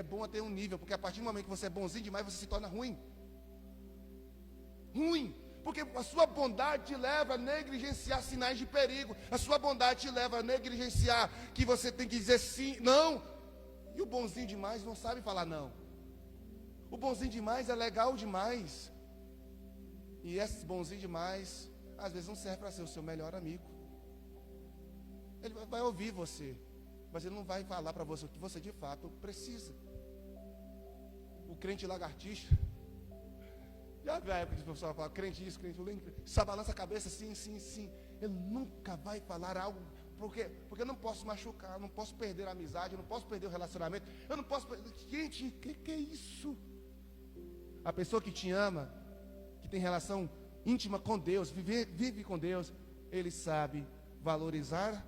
[SPEAKER 1] bom até um nível, porque a partir do momento que você é bonzinho demais, você se torna ruim. Ruim, porque a sua bondade te leva a negligenciar sinais de perigo, a sua bondade te leva a negligenciar que você tem que dizer sim, não, e o bonzinho demais não sabe falar não. O bonzinho demais é legal demais. E esse bonzinho demais, às vezes não serve para ser o seu melhor amigo. Ele vai ouvir você, mas ele não vai falar para você o que você de fato precisa. O crente lagartixa, já viu a época que o pessoal fala, crente isso, crente aquilo, só balança a cabeça, sim. Ele nunca vai falar algo, porque eu não posso machucar, eu não posso perder a amizade, eu não posso perder o relacionamento, eu não posso perder. Gente, que é isso? A pessoa que te ama, que tem relação íntima com Deus, vive com Deus, ele sabe valorizar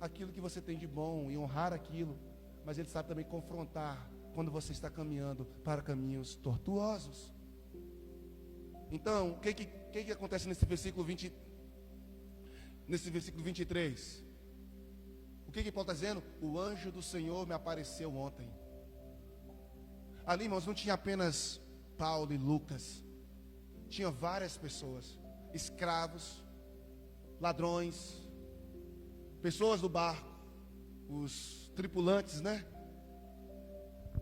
[SPEAKER 1] aquilo que você tem de bom e honrar aquilo, mas ele sabe também confrontar quando você está caminhando para caminhos tortuosos. Então, o que acontece nesse versículo 23? O que Paulo está dizendo? O anjo do Senhor me apareceu ontem. Ali, irmãos, não tinha apenas Paulo e Lucas, tinha várias pessoas, escravos, ladrões, pessoas do barco, os tripulantes, né?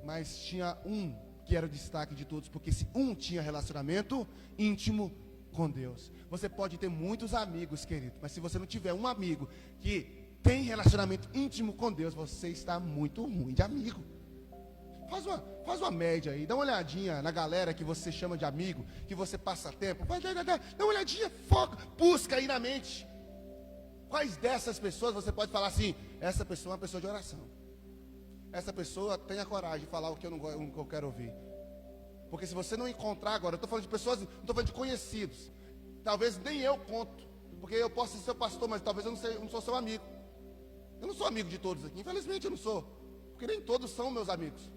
[SPEAKER 1] Mas tinha um que era o destaque de todos, porque esse um tinha relacionamento íntimo com Deus. Você pode ter muitos amigos, querido, mas se você não tiver um amigo que tem relacionamento íntimo com Deus, você está muito ruim de amigo. Faz uma média aí, dá uma olhadinha na galera que você chama de amigo, que você passa tempo, dá uma olhadinha, foca, busca aí na mente. Quais dessas pessoas você pode falar assim, essa pessoa é uma pessoa de oração. Essa pessoa tem a coragem de falar o que eu quero ouvir. Porque se você não encontrar agora, eu estou falando de pessoas, não estou falando de conhecidos. Talvez nem eu conto, porque eu posso ser seu pastor, mas talvez eu não sou seu amigo. Eu não sou amigo de todos aqui, infelizmente eu não sou, porque nem todos são meus amigos.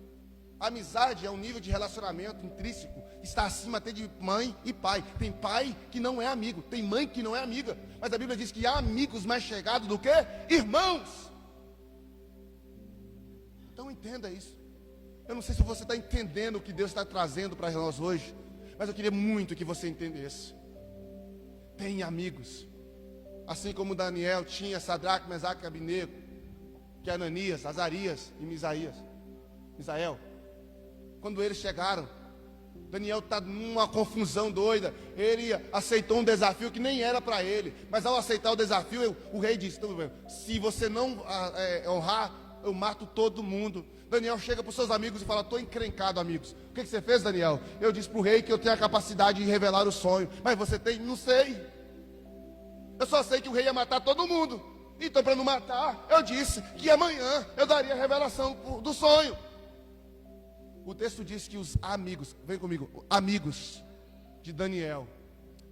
[SPEAKER 1] A amizade é um nível de relacionamento intrínseco, está acima até de mãe e pai. Tem pai que não é amigo, tem mãe que não é amiga, mas a Bíblia diz que há amigos mais chegados do que irmãos. Então entenda isso. Eu não sei se você está entendendo o que Deus está trazendo para nós hoje, mas eu queria muito que você entendesse. Tenha amigos, assim como Daniel tinha Sadraque, Mesaque e Abednego, que é Ananias, Azarias e Misael. Quando eles chegaram, Daniel está numa confusão doida. Ele aceitou um desafio que nem era para ele, mas ao aceitar o desafio, o rei disse: tudo bem, se você não honrar, eu mato todo mundo. Daniel chega para os seus amigos e fala: estou encrencado, amigos. O que você fez, Daniel? Eu disse para o rei que eu tenho a capacidade de revelar o sonho. Mas você tem? Não sei. Eu só sei que o rei ia matar todo mundo. Então, para não matar, eu disse que amanhã eu daria a revelação do sonho. O texto diz que os amigos, vem comigo, amigos de Daniel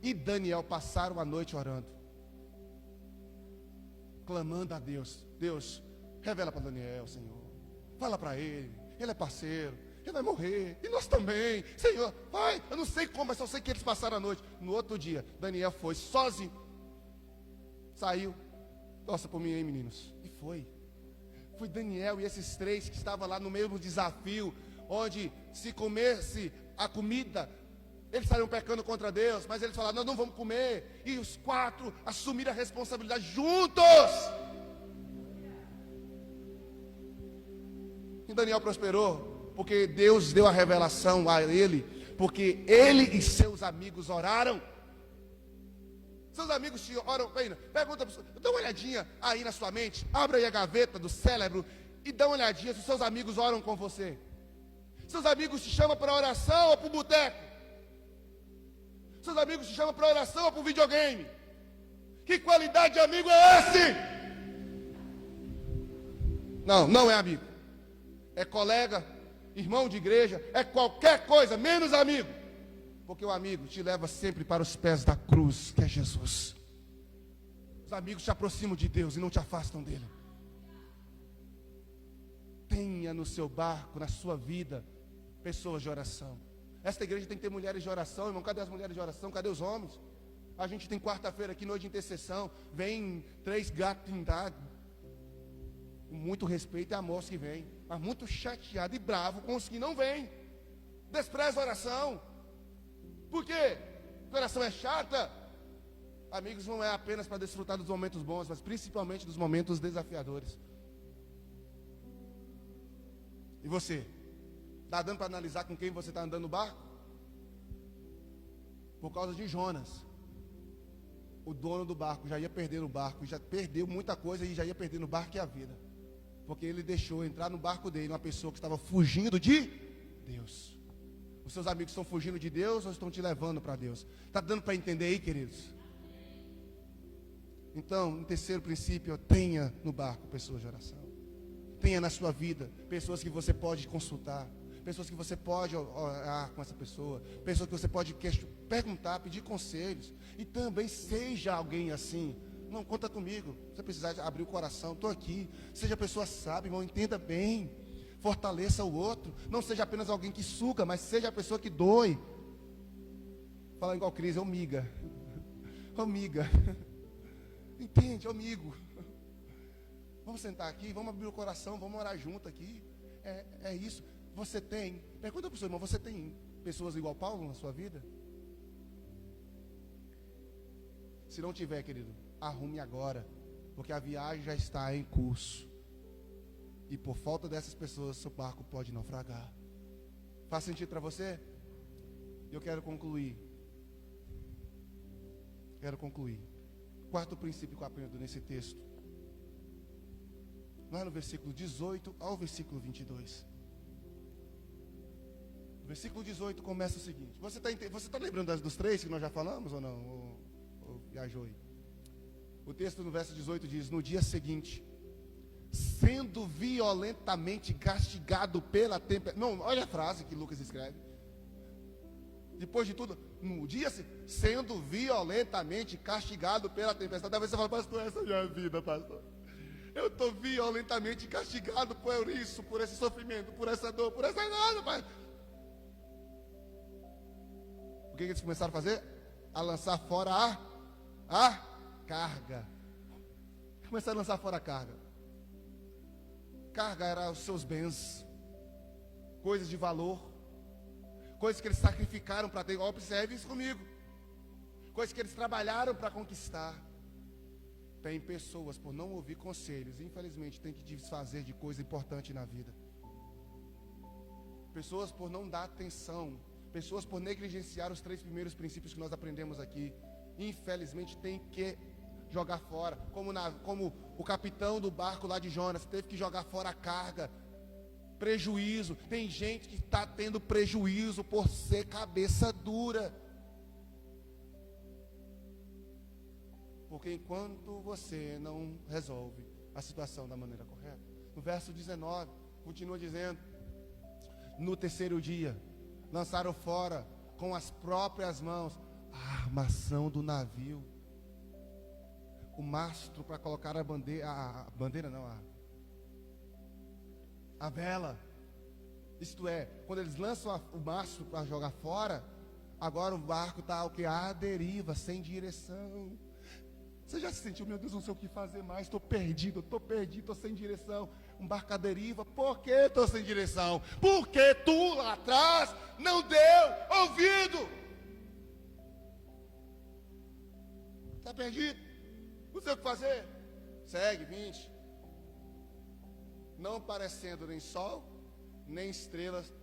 [SPEAKER 1] e Daniel passaram a noite orando, clamando a Deus: Deus, revela para Daniel, Senhor. Fala para ele é parceiro, ele vai morrer, e nós também, Senhor, vai. Eu não sei como, mas só sei que eles passaram a noite. No outro dia, Daniel foi sozinho, saiu, torça por mim aí, meninos, e foi Daniel e esses três que estavam lá no mesmo desafio, onde se comesse a comida, eles estariam pecando contra Deus, mas eles falaram: nós não vamos comer, e os quatro assumiram a responsabilidade juntos. E Daniel prosperou, porque Deus deu a revelação a ele, porque ele e seus amigos oraram. Seus amigos te oram, pergunta, dá uma olhadinha aí na sua mente, abra aí a gaveta do cérebro e dá uma olhadinha se os seus amigos oram com você. Seus amigos te chamam para oração ou para o boteco? Seus amigos te chamam para oração ou para o videogame? Que qualidade de amigo é esse? Não é amigo. É colega, irmão de igreja, é qualquer coisa, menos amigo. Porque o amigo te leva sempre para os pés da cruz, que é Jesus. Os amigos te aproximam de Deus e não te afastam dele. Tenha no seu barco, na sua vida, pessoas de oração. Esta igreja tem que ter mulheres de oração, irmão. Cadê as mulheres de oração? Cadê os homens? A gente tem quarta-feira aqui, noite de intercessão. Vem 3 gatos pintados. Com muito respeito e amor que vem, mas muito chateado e bravo com os que não vêm. Despreza a oração. Por quê? Porque a oração é chata. Amigos, não é apenas para desfrutar dos momentos bons, mas principalmente dos momentos desafiadores. E você? Está dando para analisar com quem você está andando no barco? Por causa de Jonas, o dono do barco já ia perder no barco, já perdeu muita coisa e já ia perder no barco e a vida, porque ele deixou entrar no barco dele uma pessoa que estava fugindo de Deus. Os seus amigos estão fugindo de Deus ou estão te levando para Deus? Está dando para entender aí, queridos? Então, em terceiro princípio, tenha no barco pessoas de oração. Tenha na sua vida pessoas que você pode consultar, pessoas que você pode orar com essa pessoa, pessoas que você pode perguntar, pedir conselhos. E também seja alguém assim. Não, conta comigo. Se você precisar abrir o coração, estou aqui. Seja pessoa sábia, irmão, entenda bem. Fortaleça o outro. Não seja apenas alguém que suga, mas seja a pessoa que doe. Fala igual Cris, amiga. Amiga. Entende, amigo. Vamos sentar aqui, vamos abrir o coração, vamos orar junto aqui. É isso. Você tem, pergunta para o seu irmão, você tem pessoas igual Paulo na sua vida? Se não tiver, querido, arrume agora, porque a viagem já está em curso. E por falta dessas pessoas, seu barco pode naufragar. Faz sentido para você? Eu quero concluir. Quarto princípio que eu aprendo nesse texto. Lá no versículo 18 ao versículo 22. O versículo 18 começa o seguinte. Você está lembrando dos 3 que nós já falamos ou não? Ou viajou aí? O texto no verso 18 diz: no dia seguinte, sendo violentamente castigado pela tempestade. Não, olha a frase que Lucas escreve. Depois de tudo, no dia sendo violentamente castigado pela tempestade. Talvez você fale: pastor, essa é a minha vida, pastor. Eu estou violentamente castigado por isso, por esse sofrimento, por essa dor, por essa nada, pai. O que eles começaram a fazer? A lançar fora a carga. Começaram a lançar fora a carga. Carga era os seus bens, coisas de valor, coisas que eles sacrificaram para ter. Observe isso comigo. Coisas que eles trabalharam para conquistar. Tem pessoas, por não ouvir conselhos, infelizmente, tem que desfazer de coisa importante na vida. Pessoas por não dar atenção, pessoas por negligenciar os 3 primeiros princípios que nós aprendemos aqui, infelizmente tem que jogar fora, como o capitão do barco lá de Jonas, teve que jogar fora a carga, prejuízo. Tem gente que está tendo prejuízo por ser cabeça dura. Porque enquanto você não resolve a situação da maneira correta, no verso 19, continua dizendo: no terceiro dia, lançaram fora com as próprias mãos a armação do navio, o mastro para colocar a vela. Isto é, quando eles lançam o mastro para jogar fora, agora o barco está o que? À deriva, sem direção. Você já se sentiu, meu Deus, não sei o que fazer mais, estou perdido, estou sem direção. Um barco à deriva. Por que estou sem direção? Porque tu lá atrás não deu ouvido. Está perdido? Não sei o que fazer. Segue, 20. Não parecendo nem sol, nem estrelas,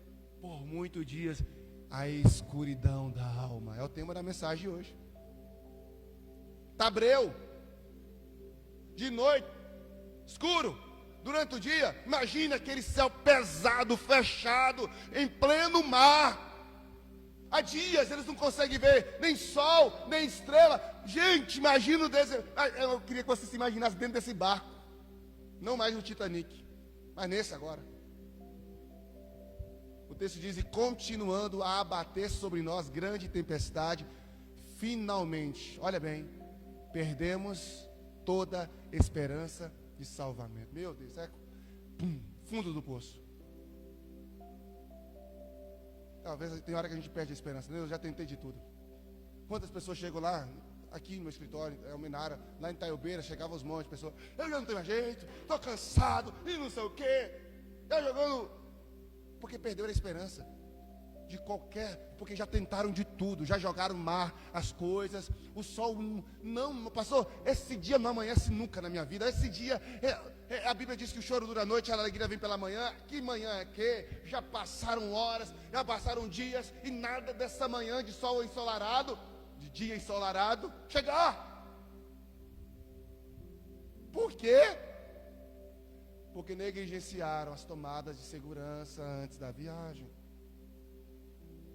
[SPEAKER 1] por muitos dias, a escuridão da alma. É o tema da mensagem de hoje. Está breu, de noite, escuro, durante o dia. Imagina aquele céu pesado, fechado, em pleno mar. Há dias eles não conseguem ver nem sol, nem estrela. Gente, imagina o deserto. Eu queria que você se imaginasse dentro desse barco. Não mais no Titanic, mas nesse agora. O texto diz: e continuando a abater sobre nós grande tempestade, finalmente, olha bem, perdemos toda esperança de salvamento. Meu Deus, fundo do poço. Talvez tem hora que a gente perde a esperança. Eu já tentei de tudo. Quantas pessoas chegam lá, aqui no meu escritório, é o Minara, lá em Taiobeira, chegavam os montes de pessoas. Eu já não tenho mais jeito, estou cansado, e não sei o quê. Eu jogando, porque perderam a esperança de qualquer, porque já tentaram de tudo, já jogaram mar, as coisas, o sol não passou, esse dia não amanhece nunca na minha vida, esse dia, a Bíblia diz que o choro dura a noite, a alegria vem pela manhã. Que manhã é que? Já passaram horas, já passaram dias, e nada dessa manhã de sol ensolarado, de dia ensolarado, chegar. Por quê? Porque negligenciaram as tomadas de segurança antes da viagem.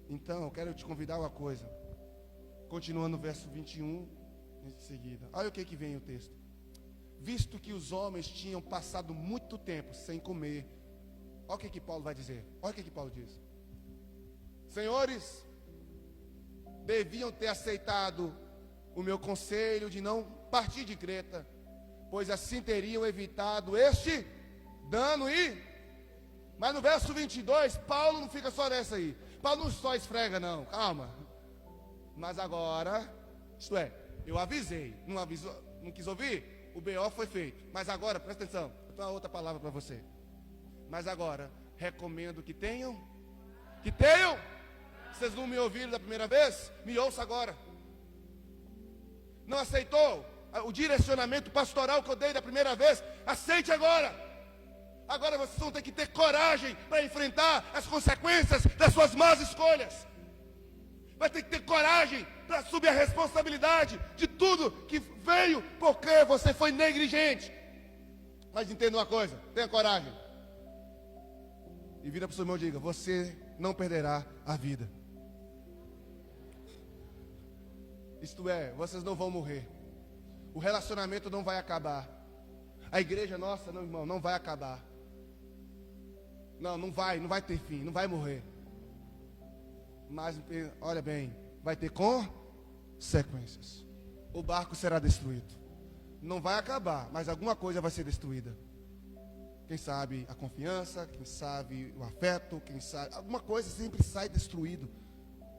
[SPEAKER 1] Então, eu quero te convidar uma coisa. Continuando no verso 21, em seguida. Olha o que vem o texto. Visto que os homens tinham passado muito tempo sem comer. Olha o que Paulo vai dizer. Olha o que Paulo diz. Senhores, deviam ter aceitado o meu conselho de não partir de Creta, pois assim teriam evitado este dano. Mas no verso 22, Paulo não fica só nessa aí. Paulo não só esfrega, não, calma. Mas agora, isto é, eu avisei, não quis ouvir, o BO foi feito. Mas agora, presta atenção, eu tenho uma outra palavra para você. Mas agora, recomendo que tenham. Vocês não me ouviram da primeira vez? Me ouça agora. Não aceitou o direcionamento pastoral que eu dei da primeira vez? Aceite agora. Agora vocês vão ter que ter coragem para enfrentar as consequências das suas más escolhas. Vai ter que ter coragem para assumir a responsabilidade de tudo que veio porque você foi negligente. Mas entenda uma coisa, tenha coragem. E vira para o seu irmão e diga: você não perderá a vida. Isto é, vocês não vão morrer. O relacionamento não vai acabar. A igreja nossa, não, irmão, não vai acabar. Não vai ter fim, não vai morrer. Mas, olha bem, vai ter consequências. O barco será destruído. não vai acabar, mas alguma coisa vai ser destruída. Quem sabe a confiança, quem sabe o afeto, quem sabe, alguma coisa sempre sai destruído,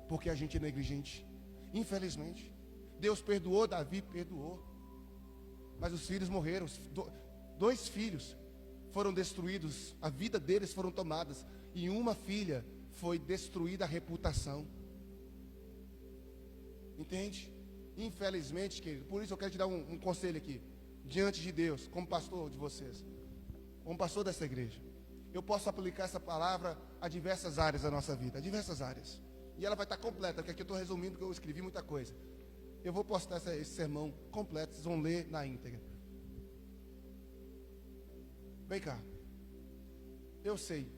[SPEAKER 1] porque a gente é negligente. Infelizmente, Deus perdoou, Davi perdoou, mas os filhos morreram. Dois filhos foram destruídos, a vida deles foram tomadas, e uma filha foi destruída a reputação. Entende? Infelizmente, querido, por isso eu quero te dar um conselho aqui, diante de Deus, como pastor de vocês, como pastor dessa igreja. Eu posso aplicar essa palavra a diversas áreas da nossa vida, a diversas áreas. E ela vai estar completa, porque aqui eu estou resumindo, porque eu escrevi muita coisa. Eu vou postar esse sermão completo, vocês vão ler na íntegra. Vem cá. Eu sei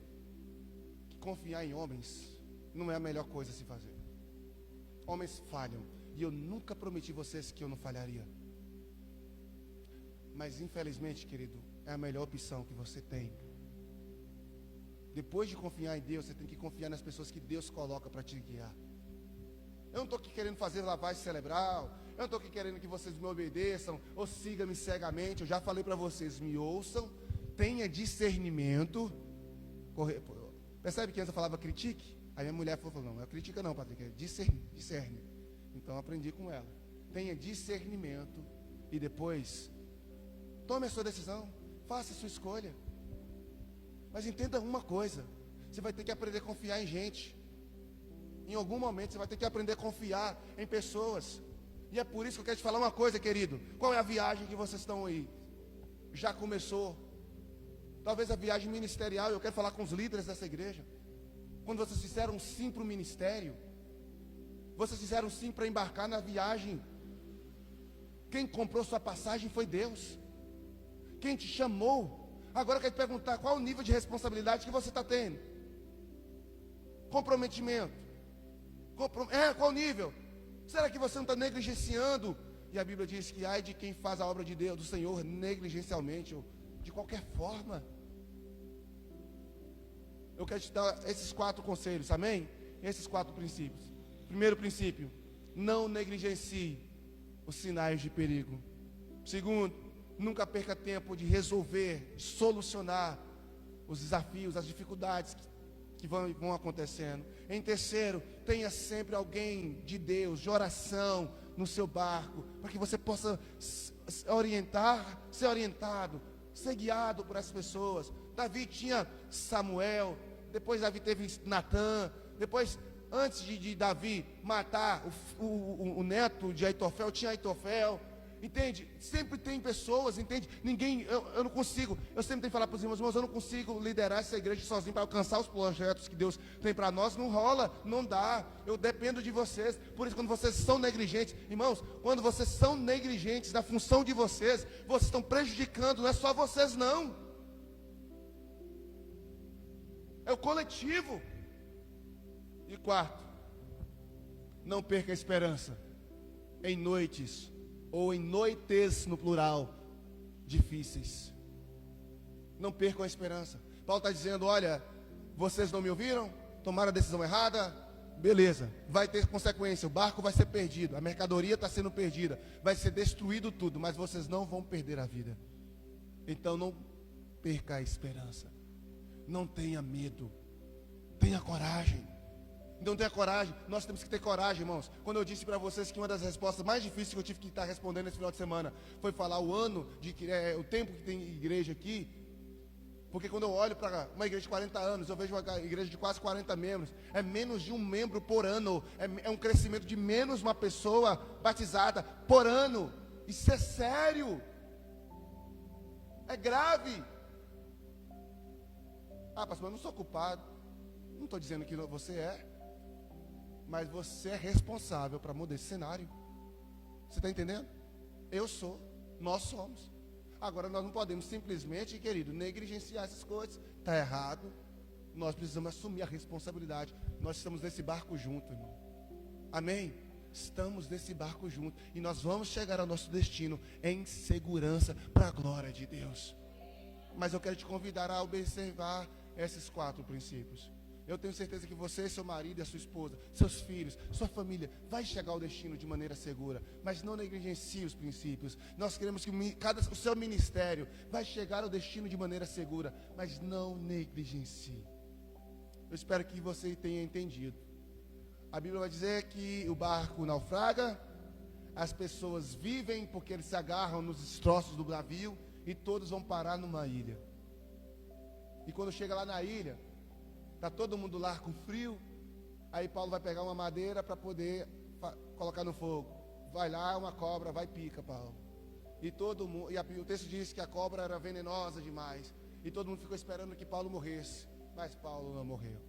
[SPEAKER 1] que confiar em homens não é a melhor coisa a se fazer. Homens falham. E eu nunca prometi vocês que eu não falharia. Mas infelizmente, querido, é a melhor opção que você tem. Depois de confiar em Deus, você tem que confiar nas pessoas que Deus coloca para te guiar. Eu não estou aqui querendo fazer lavagem cerebral. Eu não estou aqui querendo que vocês me obedeçam ou sigam-me cegamente. Eu já falei para vocês, me ouçam, tenha discernimento. Percebe que antes eu falava critique? Aí minha mulher falou, não é critica não, Patrick, é discerne. Então aprendi com ela. Tenha discernimento e depois tome a sua decisão, faça a sua escolha. Mas entenda uma coisa, você vai ter que aprender a confiar em gente. Em algum momento você vai ter que aprender a confiar em pessoas. E é por isso que eu quero te falar uma coisa, querido. Qual é a viagem que vocês estão aí? Já começou. Talvez a viagem ministerial. Eu quero falar com os líderes dessa igreja. Quando vocês disseram sim para o ministério, vocês disseram sim para embarcar na viagem. Quem comprou sua passagem foi Deus. Quem te chamou. Agora eu quero te perguntar, qual o nível de responsabilidade que você está tendo? Comprometimento. Qual o nível? Será que você não está negligenciando? E a Bíblia diz que ai de quem faz a obra de Deus, do Senhor, negligencialmente, ou de qualquer forma. Eu quero te dar esses 4 conselhos, amém? Esses 4 princípios. Primeiro princípio, não negligencie os sinais de perigo. Segundo, nunca perca tempo de resolver, de solucionar os desafios, as dificuldades que vão acontecendo. Em terceiro, tenha sempre alguém de Deus, de oração no seu barco, para que você possa ser orientado, ser guiado por essas pessoas. Davi tinha Samuel, depois Davi teve Natã, depois, antes de Davi matar o neto de Aitofel, tinha Aitofel. Entende? Sempre tem pessoas, entende? Eu não consigo, eu sempre tenho que falar para os irmãos, eu não consigo liderar essa igreja sozinho para alcançar os projetos que Deus tem para nós. Não rola, não dá. Eu dependo de vocês. Por isso, quando vocês são negligentes, irmãos, quando vocês são negligentes da função de vocês estão prejudicando, não é só vocês não. É o coletivo. E quarto, não perca a esperança em noites, ou em noites no plural, difíceis. Não percam a esperança. Paulo está dizendo, olha, vocês não me ouviram? Tomaram a decisão errada? Beleza, vai ter consequência, o barco vai ser perdido, a mercadoria está sendo perdida, vai ser destruído tudo, mas vocês não vão perder a vida. Então não perca a esperança. Não tenha medo. Tenha coragem. Não tenha coragem, nós temos que ter coragem, irmãos. Quando eu disse para vocês que uma das respostas mais difíceis que eu tive que estar respondendo esse final de semana foi falar o tempo que tem igreja aqui. Porque quando eu olho para uma igreja de 40 anos, eu vejo uma igreja de quase 40 membros, é menos de um membro por ano, é um crescimento de menos uma pessoa batizada por ano. Isso é sério, é grave. Ah, pastor, eu não sou culpado. Não estou dizendo que você é, mas você é responsável para mudar esse cenário. Você está entendendo? Eu sou, nós somos. Agora nós não podemos simplesmente, querido, negligenciar essas coisas. Está errado. Nós precisamos assumir a responsabilidade. Nós estamos nesse barco junto, irmão. Amém? Estamos nesse barco junto. E nós vamos chegar ao nosso destino em segurança para a glória de Deus. Mas eu quero te convidar a observar esses 4 princípios. Eu tenho certeza que você, seu marido e a sua esposa, seus filhos, sua família, vai chegar ao destino de maneira segura. Mas não negligencie os princípios. Nós queremos que o seu ministério vai chegar ao destino de maneira segura, mas não negligencie. Eu espero que você tenha entendido. A Bíblia vai dizer que o barco naufraga, as pessoas vivem porque eles se agarram nos destroços do navio e todos vão parar numa ilha. E quando chega lá na ilha, está todo mundo lá com frio. Aí Paulo vai pegar uma madeira para poder colocar no fogo. Vai lá uma cobra, vai e pica Paulo. E todo mundo, o texto diz que a cobra era venenosa demais. E todo mundo ficou esperando que Paulo morresse. Mas Paulo não morreu.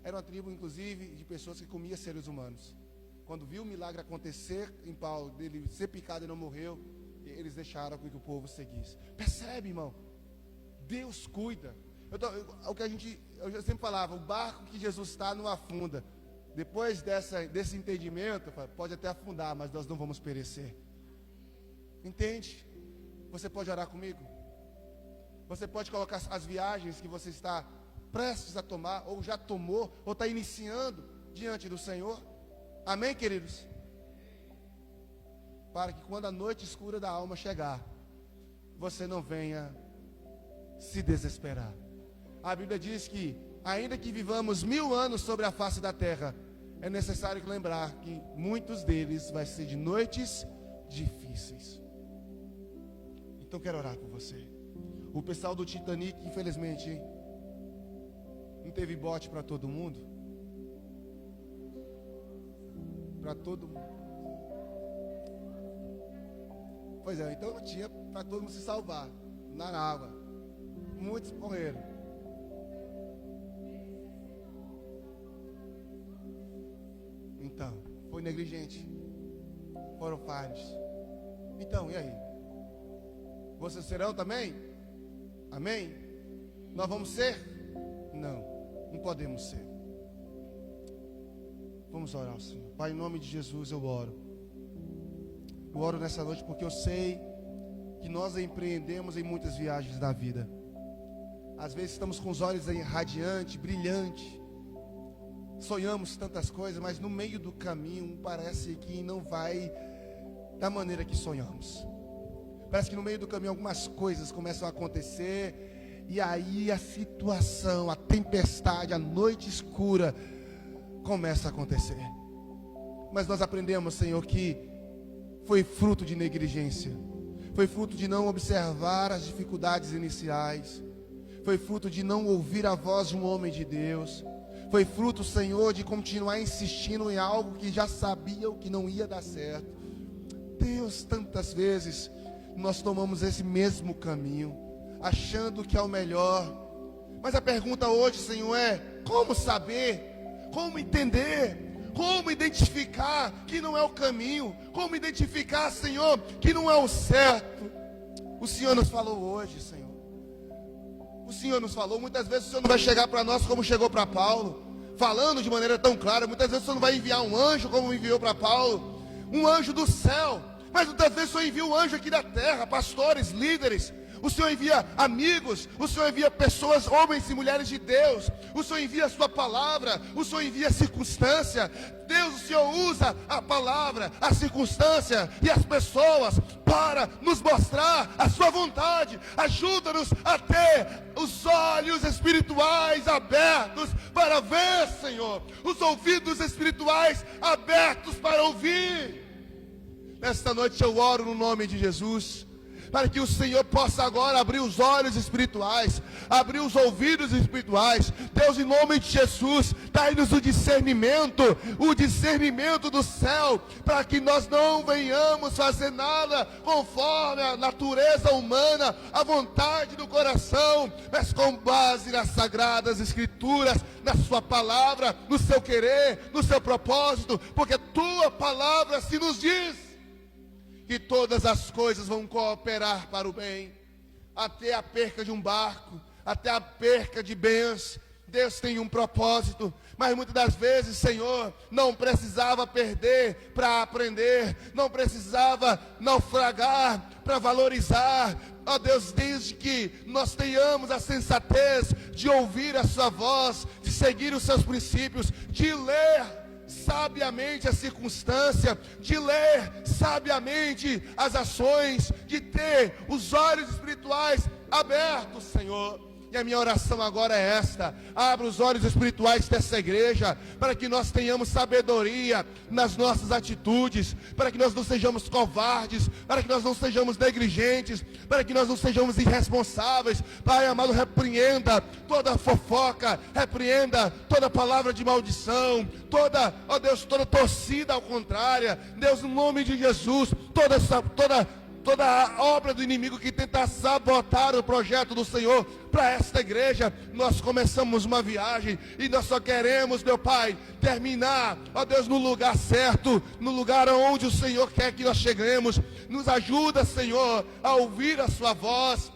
[SPEAKER 1] Era uma tribo, inclusive, de pessoas que comiam seres humanos. Quando viu o milagre acontecer em Paulo, dele ser picado e não morreu, eles deixaram que o povo seguisse. Percebe, irmão? Deus cuida. Eu já sempre falava, o barco que Jesus está não afunda. Depois desse entendimento, pode até afundar, mas nós não vamos perecer. Entende? Você pode orar comigo? Você pode colocar as viagens que você está prestes a tomar, ou já tomou, ou está iniciando diante do Senhor. Amém, queridos? Para que quando a noite escura da alma chegar, você não venha se desesperar. A Bíblia diz que, ainda que vivamos 1000 anos sobre a face da terra, é necessário lembrar que muitos deles vai ser de noites difíceis. Então quero orar por você. O pessoal do Titanic, infelizmente, não teve bote para todo mundo. Para todo mundo. Pois é, então não tinha para todo mundo se salvar na água. Muitos morreram. Então, foi negligente. Foram falhos. Então, e aí? Vocês serão também? Amém? Nós vamos ser? Não podemos ser. Vamos orar ao Senhor. Pai, em nome de Jesus eu oro. Eu oro nessa noite porque eu sei que nós empreendemos em muitas viagens da vida. Às vezes estamos com os olhos radiantes, brilhantes. Sonhamos tantas coisas, mas no meio do caminho parece que não vai da maneira que sonhamos. Parece que no meio do caminho algumas coisas começam a acontecer. E aí a situação, a tempestade, a noite escura começa a acontecer. Mas nós aprendemos, Senhor, que foi fruto de negligência. Foi fruto de não observar as dificuldades iniciais. Foi fruto de não ouvir a voz de um homem de Deus. Foi fruto, Senhor, de continuar insistindo em algo que já sabiam que não ia dar certo. Deus, tantas vezes nós tomamos esse mesmo caminho, achando que é o melhor. Mas a pergunta hoje, Senhor, é: como saber? Como entender? Como identificar que não é o caminho? Como identificar, Senhor, que não é o certo? O Senhor nos falou hoje, Senhor. O Senhor nos falou. Muitas vezes o Senhor não vai chegar para nós como chegou para Paulo, falando de maneira tão clara. Muitas vezes o Senhor não vai enviar um anjo como enviou para Paulo, um anjo do céu. Mas muitas vezes o Senhor envia um anjo aqui da terra, pastores, líderes. O Senhor envia amigos, o Senhor envia pessoas, homens e mulheres de Deus. O Senhor envia a sua palavra, o Senhor envia a circunstância. Deus, o Senhor usa a palavra, a circunstância e as pessoas para nos mostrar a sua vontade. Ajuda-nos a ter os olhos espirituais abertos para ver, Senhor. Os ouvidos espirituais abertos para ouvir. Nesta noite eu oro no nome de Jesus, para que o Senhor possa agora abrir os olhos espirituais, abrir os ouvidos espirituais. Deus, em nome de Jesus, dai-nos o discernimento do céu, para que nós não venhamos fazer nada conforme a natureza humana, a vontade do coração, mas com base nas sagradas escrituras, na sua palavra, no seu querer, no seu propósito, porque tua palavra se nos diz que todas as coisas vão cooperar para o bem, até a perca de um barco, até a perca de bens. Deus tem um propósito, mas muitas das vezes, Senhor, não precisava perder para aprender, não precisava naufragar para valorizar. Ó Deus, desde que nós tenhamos a sensatez de ouvir a sua voz, de seguir os seus princípios, de ler sabiamente a circunstância, de ler sabiamente as ações, de ter os olhos espirituais abertos, Senhor. E a minha oração agora é esta: abra os olhos espirituais dessa igreja, para que nós tenhamos sabedoria nas nossas atitudes, para que nós não sejamos covardes, para que nós não sejamos negligentes, para que nós não sejamos irresponsáveis. Pai amado, repreenda toda fofoca, repreenda toda palavra de maldição, toda, ó Deus, toda torcida ao contrário. Deus, no nome de Jesus, toda a obra do inimigo que tenta sabotar o projeto do Senhor para esta igreja. Nós começamos uma viagem e nós só queremos, meu Pai, terminar, ó Deus, no lugar certo, no lugar onde o Senhor quer que nós cheguemos. Nos ajuda, Senhor, a ouvir a sua voz.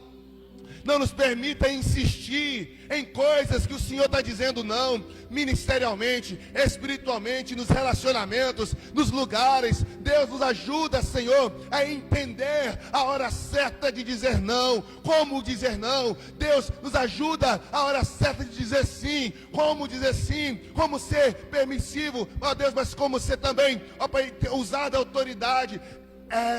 [SPEAKER 1] Não nos permita insistir em coisas que o Senhor está dizendo não, ministerialmente, espiritualmente, nos relacionamentos, nos lugares. Deus, nos ajuda, Senhor, a entender a hora certa de dizer não, como dizer não. Deus, nos ajuda a hora certa de dizer sim, como ser permissivo, ó Deus, mas como ser também, ó Pai, usar da autoridade.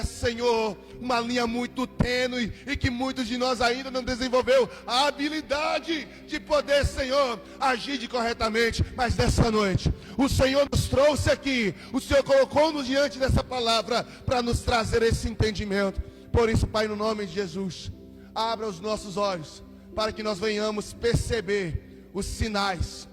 [SPEAKER 1] Senhor, uma linha muito tênue e que muitos de nós ainda não desenvolveu a habilidade de poder, Senhor, agir corretamente. Mas nessa noite, o Senhor nos trouxe aqui, o Senhor colocou-nos diante dessa palavra para nos trazer esse entendimento. Por isso, Pai, no nome de Jesus, abra os nossos olhos para que nós venhamos perceber os sinais,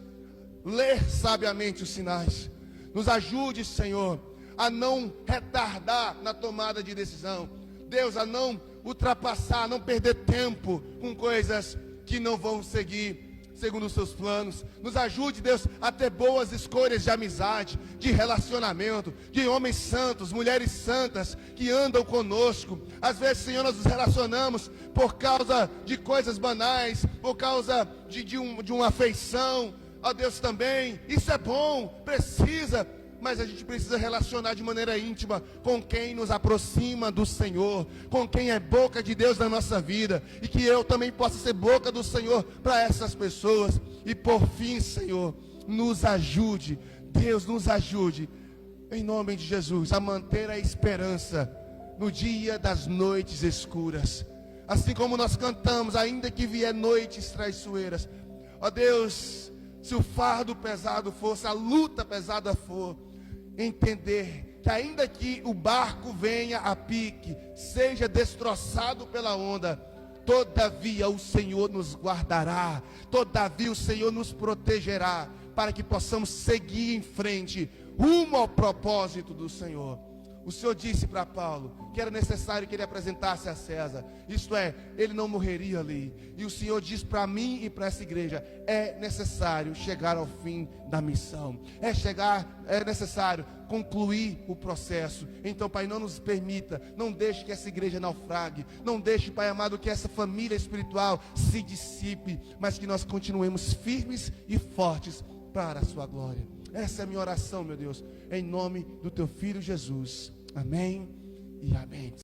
[SPEAKER 1] ler sabiamente os sinais. Nos ajude, Senhor, a não retardar na tomada de decisão. Deus, a não ultrapassar, a não perder tempo com coisas que não vão seguir segundo os seus planos. Nos ajude, Deus, a ter boas escolhas de amizade, de relacionamento, de homens santos, mulheres santas que andam conosco. Às vezes, Senhor, nós nos relacionamos por causa de coisas banais, por causa de uma afeição. Ó Deus, também, isso é bom, precisa, mas a gente precisa relacionar de maneira íntima com quem nos aproxima do Senhor, com quem é boca de Deus na nossa vida, e que eu também possa ser boca do Senhor para essas pessoas. E por fim, Senhor, nos ajude, Deus, nos ajude, em nome de Jesus, a manter a esperança no dia das noites escuras. Assim como nós cantamos, ainda que vier noites traiçoeiras, ó Deus, se o fardo pesado for, se a luta pesada for, entender que ainda que o barco venha a pique, seja destroçado pela onda, todavia o Senhor nos guardará, todavia o Senhor nos protegerá, para que possamos seguir em frente, rumo ao propósito do Senhor. O Senhor disse para Paulo que era necessário que ele apresentasse a César, isto é, ele não morreria ali. E o Senhor diz para mim e para essa igreja: é necessário chegar ao fim da missão, é necessário concluir o processo. Então, Pai, não nos permita, não deixe que essa igreja naufrague, não deixe, Pai amado, que essa família espiritual se dissipe, mas que nós continuemos firmes e fortes para a sua glória. Essa é a minha oração, meu Deus, em nome do teu Filho Jesus. Amém e amém.